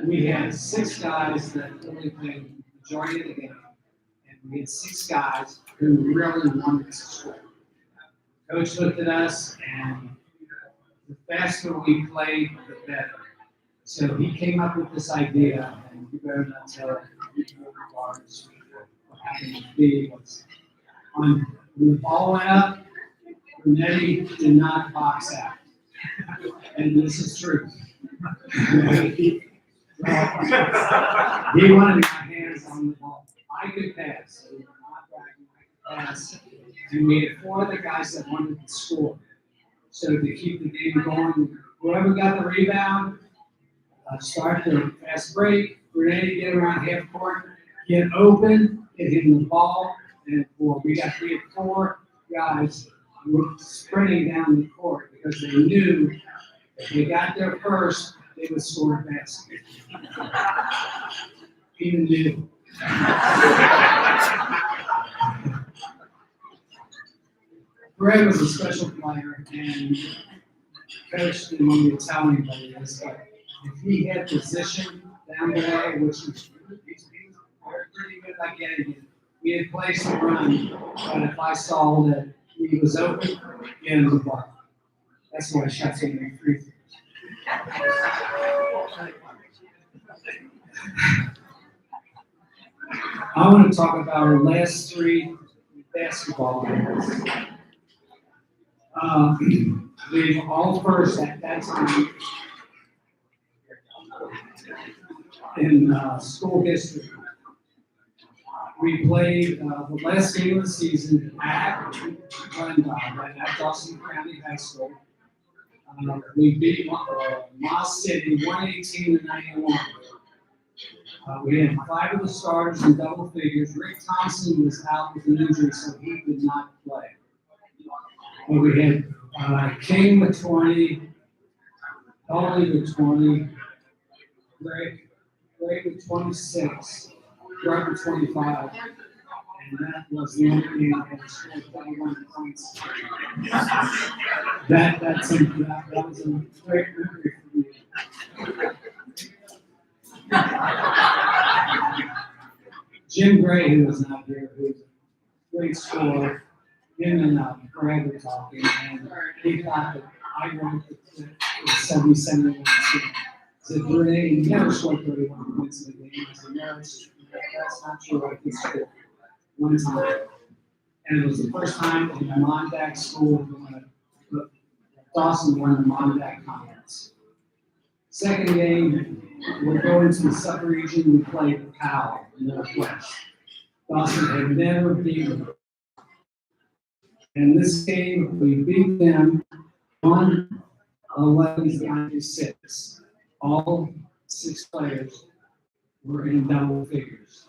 we had 6 guys that really played the majority of the game, and we had 6 guys who really wanted to score. Coach looked at us, and the faster we played, the better. So he came up with this idea, and you better not tell people what happened to be was when the ball went up, Brunetti did not box out. And this is true. He wanted to get hands on the ball. I could pass, so not bragging, I could pass. And we had 4 other guys that wanted to score. So to keep the game going, whoever got the rebound, start the fast break, Brunetti get around half court, get open, get him the ball, and we had 4 guys who were sprinting down the court because they knew if they got there first, they would score a basket. Even knew. Greg was a special player, and Coach didn't want me to tell anybody this, but if he had position down below, which he's pretty good at getting it, we had place to run, but if I saw that he was open, get him the ball. That's why I shot so many free throws. I want to talk about our last 3 basketball games. We were all first at that time in school history. We played the last game of the season at Dawson County High School. We beat Moss City 118-91. We had 5 of the starters in double figures. Rick Thompson was out with an injury, so he did not play. And we had King with 20, Ollie with 20, Greg with 26, Greg with 25, and that was the only game that had scored 21 points. That was a great memory for me. Jim Gray, who was not here, who was a great scorer, him and Brad were talking, and he thought that I wrote the 77 team. Said, Renee, you never scored 31 points in a game. I said, no, that's not true. I could score one time. And it was the first time in the Mondac school Dawson won the Mondac Conference. Second game, we're going to the sub-region. We played Powell in Northwest. Dawson had never beaten them. And this game, we beat them 1-11-6. All 6 players were in double figures.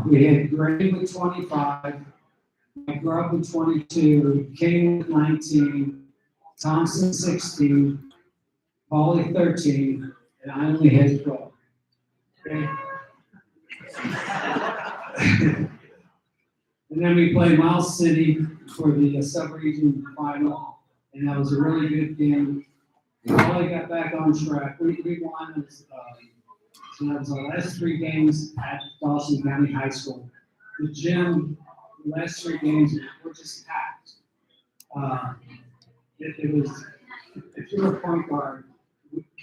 We had Gray with 25, Mike Grubb with 22, King with 19, Thompson 16, Paulie 13, and I only had 12. Okay? And then we played Miles City for the sub-region final, and that was a really good game. Paulie got back on track. We won. So that was our last 3 games at Dawson County High School. The gym, the last 3 games were just packed. It was, if you were a point guard,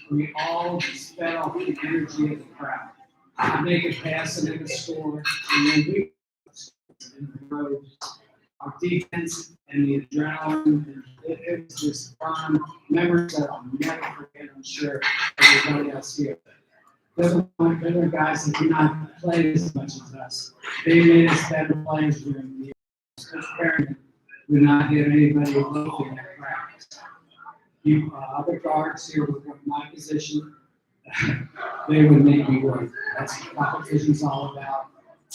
we all just fed off the energy of the crowd. To make a pass and make a score, and then we rode our defense and the adrenaline. And it was just fun memories that I'll never forget. I'm sure everybody else here. There were guys that did not play as much as us. They made us better players during the year. Coach Perryman would not give anybody a look in that practice. Other guards here with my position, they would make me work. That's what competition's all about.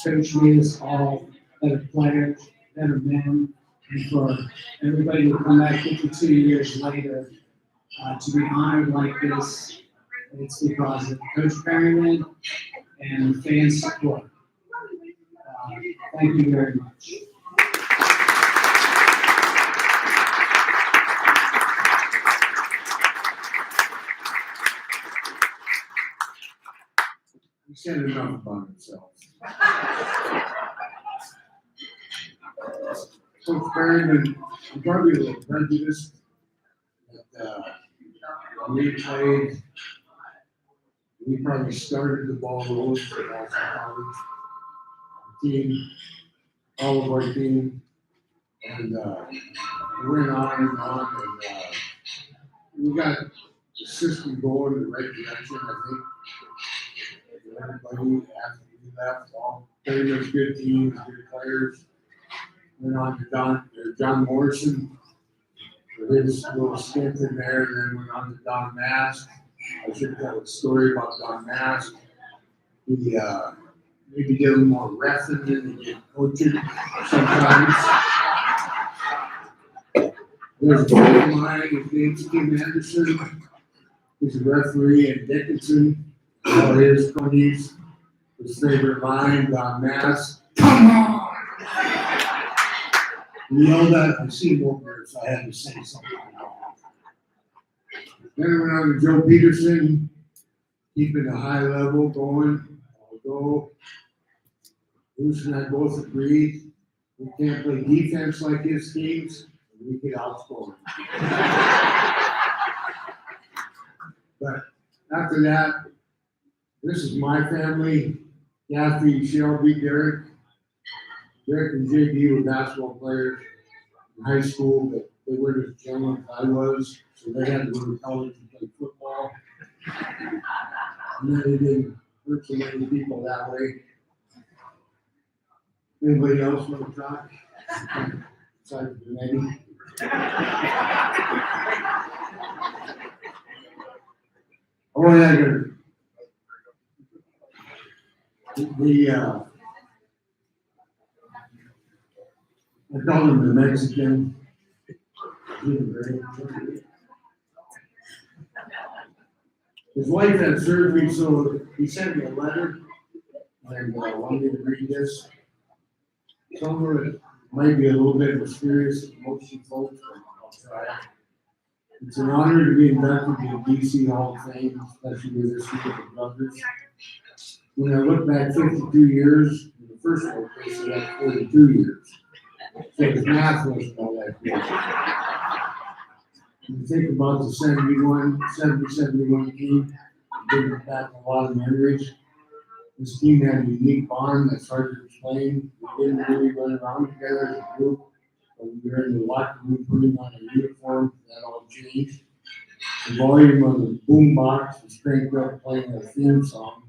Coach made us all better players, better men, and for everybody to come back 52 years later to be honored like this, it's because of Coach Perryman and fan support. Thank you very much. He said enough about himself. Coach Perryman, I'm probably a little prejudiced that when we played, we probably started the ball rolling for Dawson College. The team, all of our team, and we went on and on, and we got the system going in the right direction, I think. Everybody, after we left, all very much good teams, good players. Went on to John Morrison for his little stint in there, and then went on to Don Mast. I should tell a story about Don Mast. He maybe did a little more wrestling than he did coaching sometimes. There's a friend of mine, his name's Tim Anderson. He's a referee in Dickinson. All his cronies, his favorite line, Don Mast, come on! He yelled at, I see him over there, so I had to say something. Then I went on to Joe Peterson, keeping the high level going. Although Bruce and I both agreed we can't play defense like his teams, and we get outscored. But after that, this is my family. Kathy, Shelby, Derek. Derek and JD were basketball players in high school, but they weren't as young as I was, so they had to go to college and play football. And then they didn't hurt so many people that way. Anybody else want to talk? Besides Renee? Oh, yeah, good. I called him the Mexican. He was great. His wife had surgery, so he sent me a letter and wanted me to read this. Some of it might be a little bit mysterious to most of you folks, but I'll try it. It's an honor to be inducted to the DC Hall of Fame, especially with this group of brothers. When I look back 52 years, in the first workplace, I had 42 years. So the math wasn't all that good. When you think about the 71 team, bringing back a lot of memories. This team had a unique bond that's hard to explain. We didn't really run around together as a group, but we were in the locker room putting on a uniform. That all changed. The volume of the boom box was cranked up playing a theme song.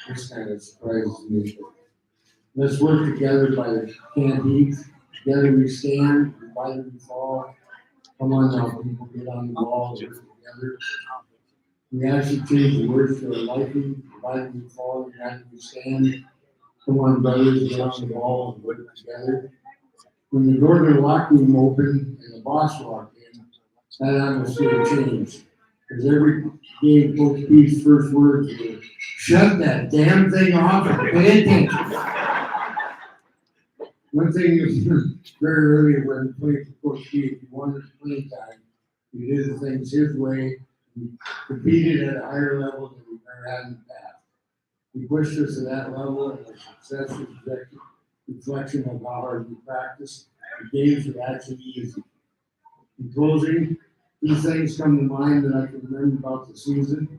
This kind of surprises me. Let's work together by the can't eat. Together we stand, divided we fall. Come on now, people, get on the ball, work together. We actually changed the words to our liking. Divided we fall, united we stand. Come on, brothers, get on the ball and work together. When the door to the locker room opened and the boss walked in, that atmosphere changed. Because every game, Coach P's first words were, "Shut that damn thing off and pay attention." One thing is very early when we played for Coach P, if you wanted to play time, we did the things his way. We competed at a higher level than we've ever had in the past. He pushed us to that level, and our success is a reflection of how hard we practice. The games are actually easy. In closing, two things come to mind that I can remember about the season.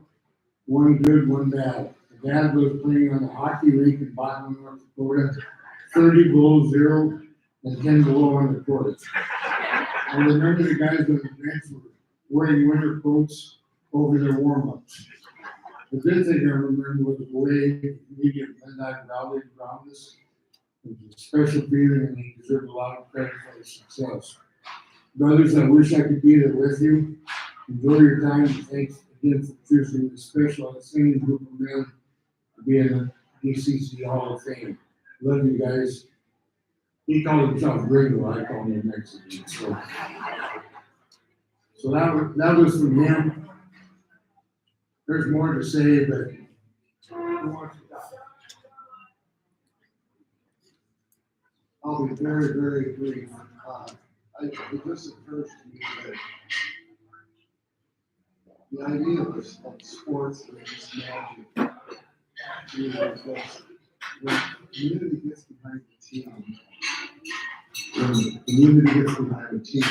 One good, one bad. The dad was playing on the hockey rink in Bothell, North Dakota, 30 below zero and 10 below on the court. I remember the guys on the bench were wearing winter coats over their warm-ups. The good thing I remember was the way the media rallied around us. It was a special feeling, and they deserve a lot of credit for their success. Brothers, I wish I could be there with you. Enjoy your time, and thanks again for choosing this special outstanding group of men to be in the DCC Hall of Fame. Love you guys. He called himself Gringo, I call him Mexican. So that was from him. There's more to say, but I'll be very, very brief. It just occurs to me that the idea of sports is just magic. You know, because when the community gets behind the team, when the community gets behind the team,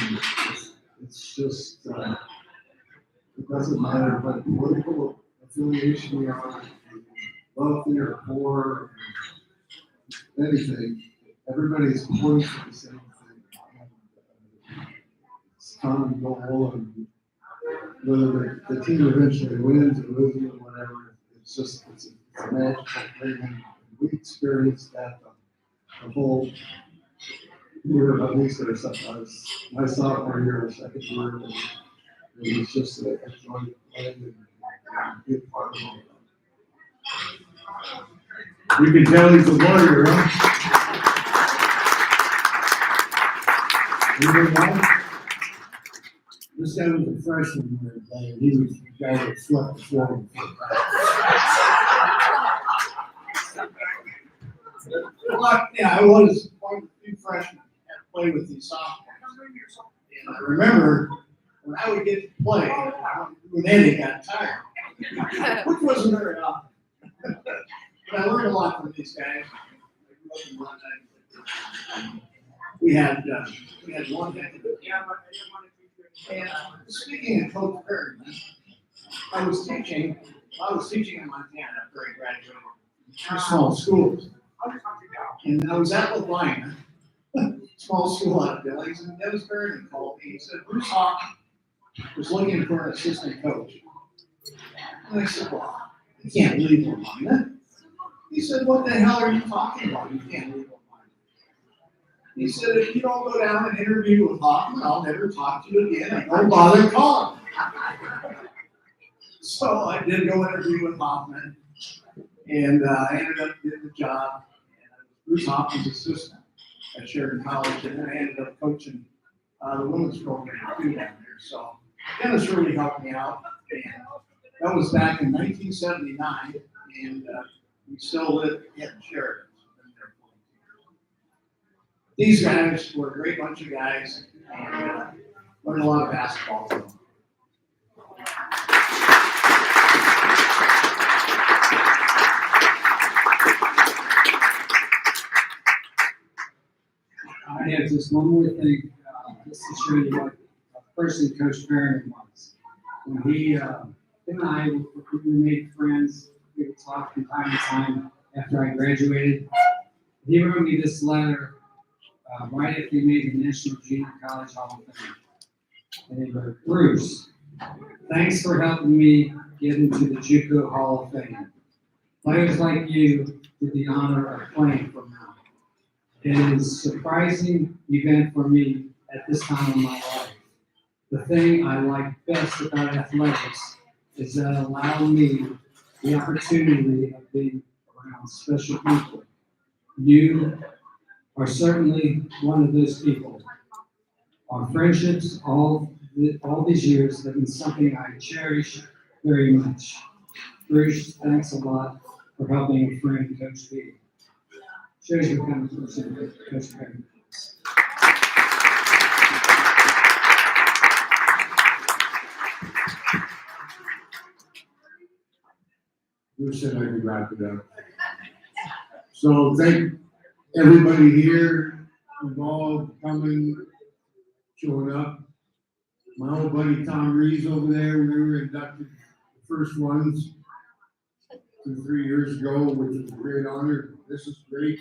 it's just, it doesn't matter what political affiliation you are, wealthy or poor, anything, everybody's pointing to the same thing. It's common goal, and whether the team eventually wins or loses or whatever, it's a magical thing. And we experienced that the whole year, at least there was something. My sophomore year or second year, and it was just a joy to play and be a part of it. you can tell he's a warrior, huh? You know what? This guy was a freshman when we were playing. He was the guy that swept the floor before Well, yeah, I was one of the few freshmen that played with these sophomores. And I remember when I would get to play, when Eddie got tired, which wasn't very often. But I learned a lot from these guys. We had one heck of a team. And speaking of Coach Perry, I was teaching in Montana after I graduated. Two small schools. And I was at LaPlina, small school out of Billings, and Dennis Perry called me. He said, Bruce Hawk was looking for an assistant coach. And I said, well, I can't leave LaPlina. He said, what the hell are you talking about? You can't leave LaPlina. He said, if you don't go down and interview with Hoffman, I'll never talk to you again. And don't bother calling. So I did go interview with Hoffman, and I ended up getting the job. And I was Bruce Hoffman's assistant at Sheridan College, and then I ended up coaching the women's program too down there. So Dennis really helped me out. And that was back in 1979, and we still live in Sheridan. These guys were a great bunch of guys, and learned a lot of basketball from them. I have just one more thing, just to show you what a person Coach Perrin was. When him and I, we made friends, we would talk from time to time after I graduated. He wrote me this letter right after he made the National Junior College Hall of Fame. And he wrote, Bruce, thanks for helping me get into the JUCO Hall of Fame. Players like you get the honor of playing for now. It is a surprising event for me at this time of my life. The thing I like best about athletics is that it allowed me the opportunity of being around special people. You are certainly one of those people. Our friendships all these years have been something I cherish very much. Bruce, thanks a lot for helping a friend, Coach B. Shows you kind of person Coach Perrin. Bruce said I could wrap it up. So thank everybody here involved, coming, showing up. My old buddy Tom Reeves over there, we were inducted the first ones 2-3 years ago, which is a great honor. This is great.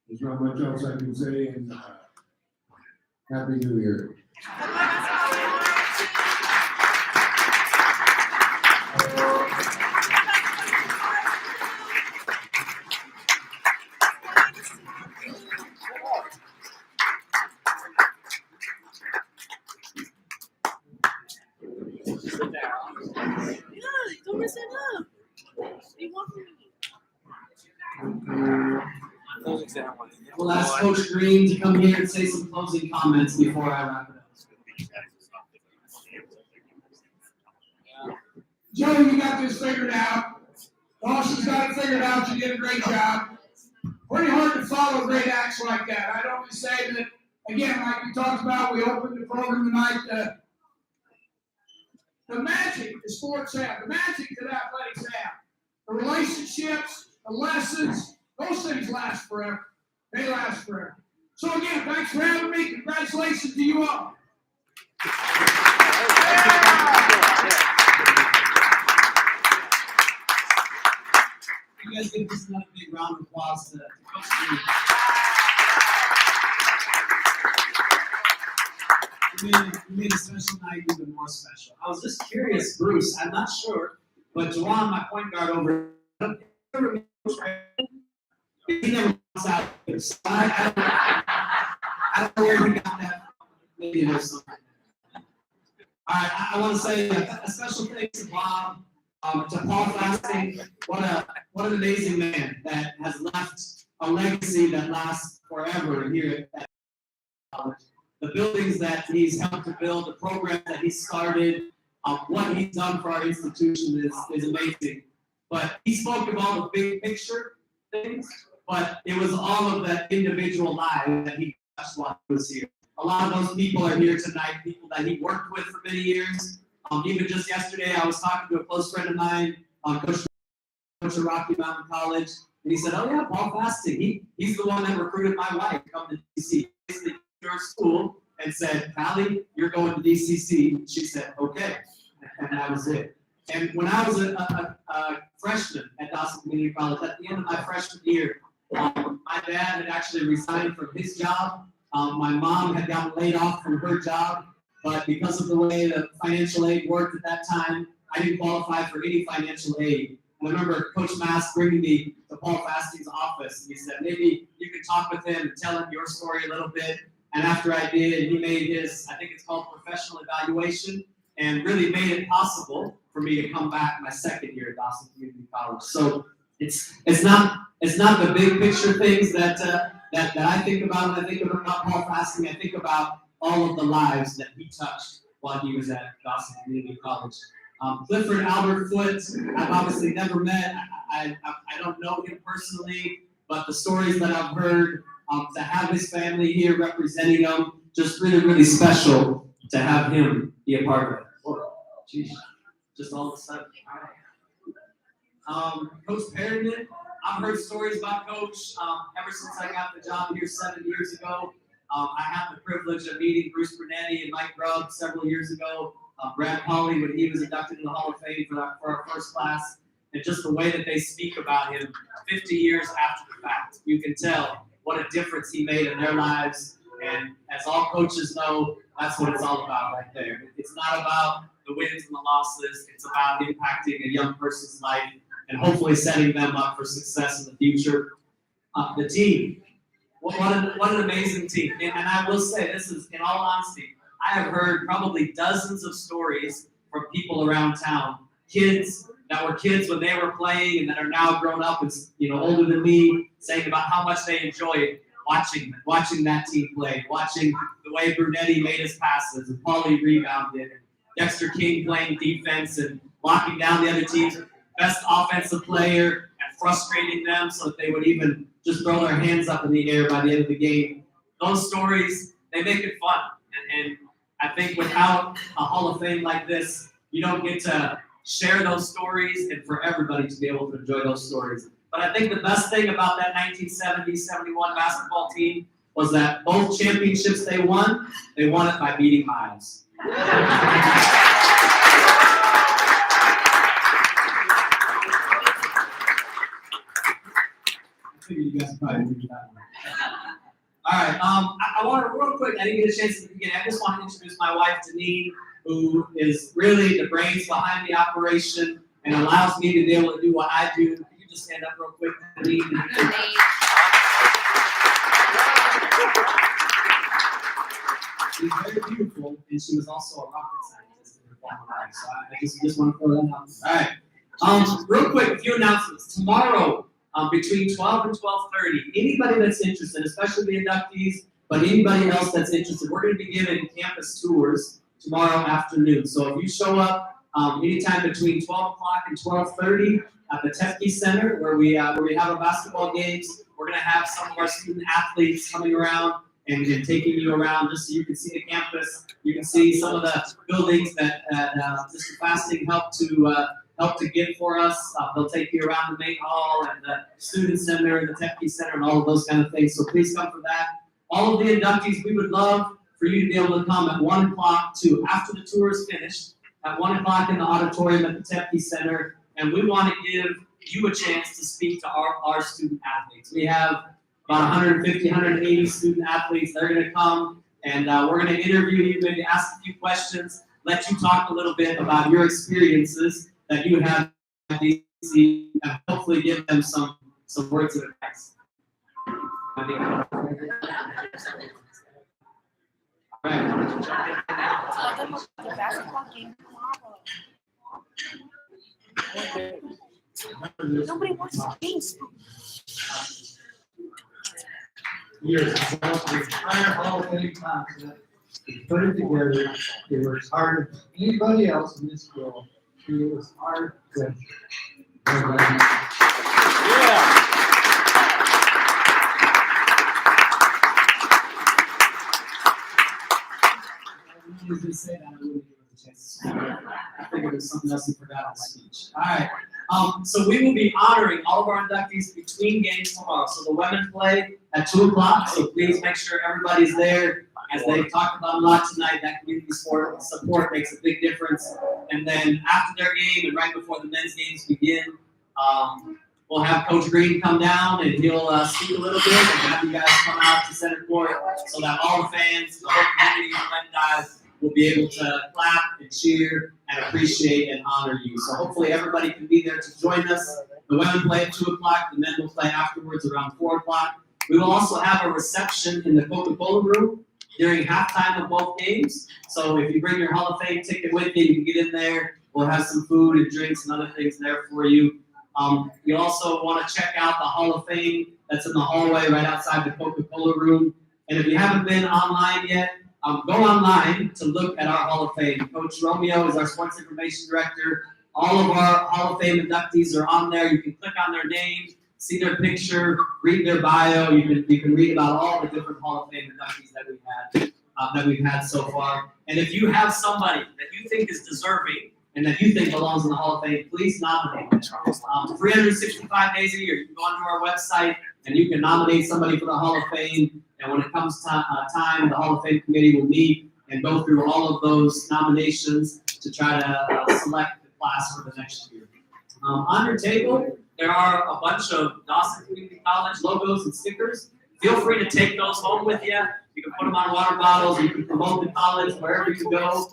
There's not much else I can say, and Happy New Year. Don't mess it up. You want me? We'll ask Coach Greene to come here and say some closing comments before I wrap it up. Joe, you got this figured out. Dawson's got it figured out. You did a great job. Pretty hard to follow great acts like that. I'd only say that, again, like we talked about, we opened the program tonight. The magic that sports have, the magic that athletics have, the relationships, the lessons, those things last forever. They last forever. So again, thanks for having me. Congratulations to you all. You guys give this another big round of applause to Coach Greene. You made a special night even more special. I was just curious, Bruce, I'm not sure, but Juwan, my point guard over, he never wants out there. So I don't know where he got that. Maybe there's something. All right, I want to say a special thanks to Bob, to Paul Fasting. What an amazing man that has left a legacy that lasts forever here at college. The buildings that he's helped to build, the programs that he started, what he's done for our institution is amazing. But he spoke of all the big picture things, but it was all of the individual lives that he touched while he was here. A lot of those people are here tonight, people that he worked with for many years. Even just yesterday, I was talking to a close friend of mine, Coach at Rocky Mountain College, and he said, "Oh yeah, Paul Fasting. He's the one that recruited my wife to come to DC. Your school and said, Callie, you're going to DCC. She said, okay. And that was it. And when I was a freshman at Dawson Community College, at the end of my freshman year, my dad had actually resigned from his job. My mom had gotten laid off from her job, but because of the way the financial aid worked at that time, I didn't qualify for any financial aid. And I remember Coach Mass bringing me to Paul Fasting's office, and he said, maybe you could talk with him and tell him your story a little bit. And after I did, he made his, I think it's called professional evaluation, and really made it possible for me to come back my second year at Dawson Community College. So it's not the big picture things that I think about when I think about Paul Fasting. I think about all of the lives that he touched while he was at Dawson Community College. Clifford Albert Foote, I've obviously never met. I don't know him personally, but the stories that I've heard, to have his family here representing him, just really, really special to have him be a part of it. Oh, geez, just all of a sudden. Coach Perryman, I've heard stories about Coach ever since I got the job here 7 years ago. I had the privilege of meeting Bruce Brunetti and Mike Grubb several years ago. Brad Pauly when he was inducted in the Hall of Fame for our first class. And just the way that they speak about him 50 years after the fact, you can tell what a difference he made in their lives. And as all coaches know, that's what it's all about right there. It's not about the wins and the losses. It's about impacting a young person's life and hopefully setting them up for success in the future. The team, what an amazing team. And I will say, this is, in all honesty, I have heard probably dozens of stories from people around town, kids that were kids when they were playing and that are now grown up and older than me, saying about how much they enjoyed watching that team play, watching the way Brunetti made his passes and Pauly rebounded, and Dexter King playing defense and locking down the other team's best offensive player and frustrating them so that they would even just throw their hands up in the air by the end of the game. Those stories, they make it fun. And I think without a Hall of Fame like this, you don't get to share those stories and for everybody to be able to enjoy those stories. But I think the best thing about that 1970-71 basketball team was that both championships they won it by beating Miles. I figured you guys probably knew that one. All right, I want to, real quick, I didn't get a chance at the beginning. I just want to introduce my wife, Janine, who is really the brains behind the operation and allows me to be able to do what I do. Can you just stand up real quick, Janine? She's very beautiful, and she was also a rocket scientist in her former life. So I just want to throw that out. All right. Real quick, a few announcements. Tomorrow, between 12 and 12:30, anybody that's interested, especially the inductees, but anybody else that's interested, we're going to be giving campus tours tomorrow afternoon. So if you show up anytime between 12 o'clock and 12:30 at the Tefke Center, where we have our basketball games, we're going to have some of our student athletes coming around and taking you around just so you can see the campus. You can see some of the buildings that Mr. Fasting helped to get for us. They'll take you around the main hall and the student center and the Tefke Center and all of those kind of things. So please come for that. All of the inductees, we would love for you to be able to come at 1 o'clock after the tour is finished, at 1 o'clock in the auditorium at the Tefke Center. And we want to give you a chance to speak to our student athletes. We have about 150, 180 student athletes. They're going to come and we're going to interview you, maybe ask a few questions, let you talk a little bit about your experiences that you have at DC, and hopefully give them some words of advice. All right. The basketball game tomorrow. Nobody wants to games. Years ago, the entire Hall of Fame concept, we put it together. It was hard as anybody else in this school. It was hard to. I was going to say that, I wouldn't give it a chance. I figured it was something else you forgot on speech. All right. So we will be honoring all of our inductees between games tomorrow. So the women play at 2 o'clock. So please make sure everybody's there. As they've talked about a lot tonight, that community support makes a big difference. And then after their game and right before the men's games begin, we'll have Coach Greene come down and he'll speak a little bit and have you guys come out to center court so that all the fans, the whole community of Glendive will be able to clap and cheer and appreciate and honor you. So hopefully everybody can be there to join us. The women play at 2 o'clock, the men will play afterwards around 4 o'clock. We will also have a reception in the Coca-Cola room during halftime of both games. So if you bring your Hall of Fame ticket with you, you can get in there. We'll have some food and drinks and other things there for you. You also want to check out the Hall of Fame that's in the hallway right outside the Coca-Cola room. And if you haven't been online yet, go online to look at our Hall of Fame. Coach Romeo is our sports information director. All of our Hall of Fame inductees are on there. You can click on their name, see their picture, read their bio. You can read about all the different Hall of Fame inductees that we've had so far. And if you have somebody that you think is deserving and that you think belongs in the Hall of Fame, please nominate them. 365 days a year, you can go onto our website and you can nominate somebody for the Hall of Fame. And when it comes time, the Hall of Fame committee will meet and go through all of those nominations to try to select the class for the next year. On your table, there are a bunch of Dawson Community College logos and stickers. Feel free to take those home with you. You can put them on water bottles, you can promote the college wherever you go.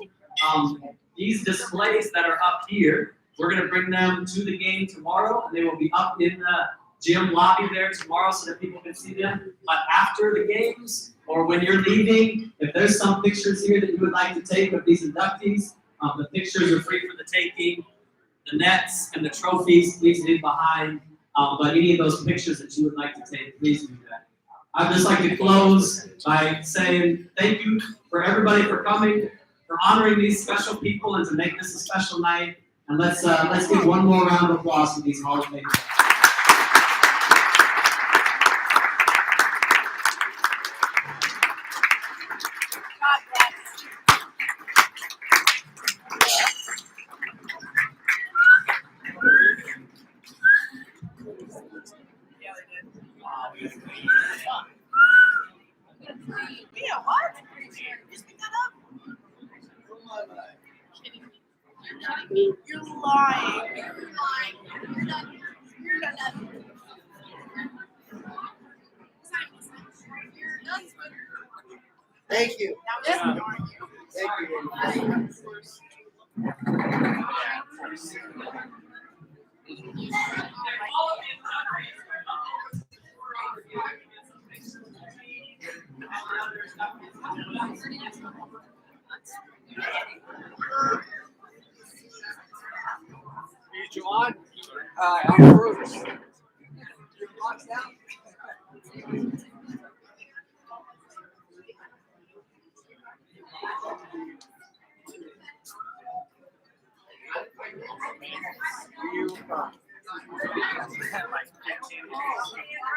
These displays that are up here, we're gonna bring them to the game tomorrow, and they will be up in the gym lobby there tomorrow so that people can see them. But after the games, or when you're leaving, if there's some pictures here that you would like to take of these inductees, the pictures are free for the taking. The nets and the trophies, please leave behind. But any of those pictures that you would like to take, please do that. I'd just like to close by saying thank you for everybody for coming, for honoring these special people, and to make this a special night. And let's give one more round of applause for these Hall of Famers. Yeah, what? Just pick that up. You're lying. You're lying. You're done. You're done. You're done. Thank you. Now this Thank you. Juwan. Hi, I'm Bruce.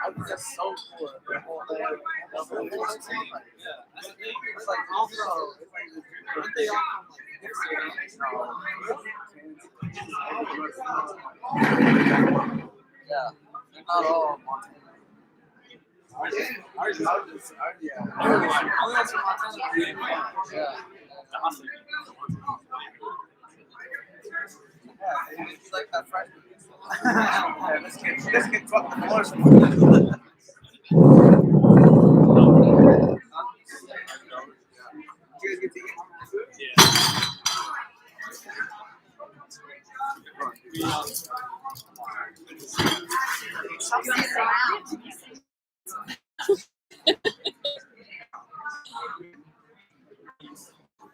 I'm just so cool. It's like also, yeah, not all Montana. Ours, yeah. Everyone. Only ones from Montana. Yeah. Awesome. Yeah, it's like that freshman. Yeah, this kid dropped the floors. Did you guys get to eat food? Yeah.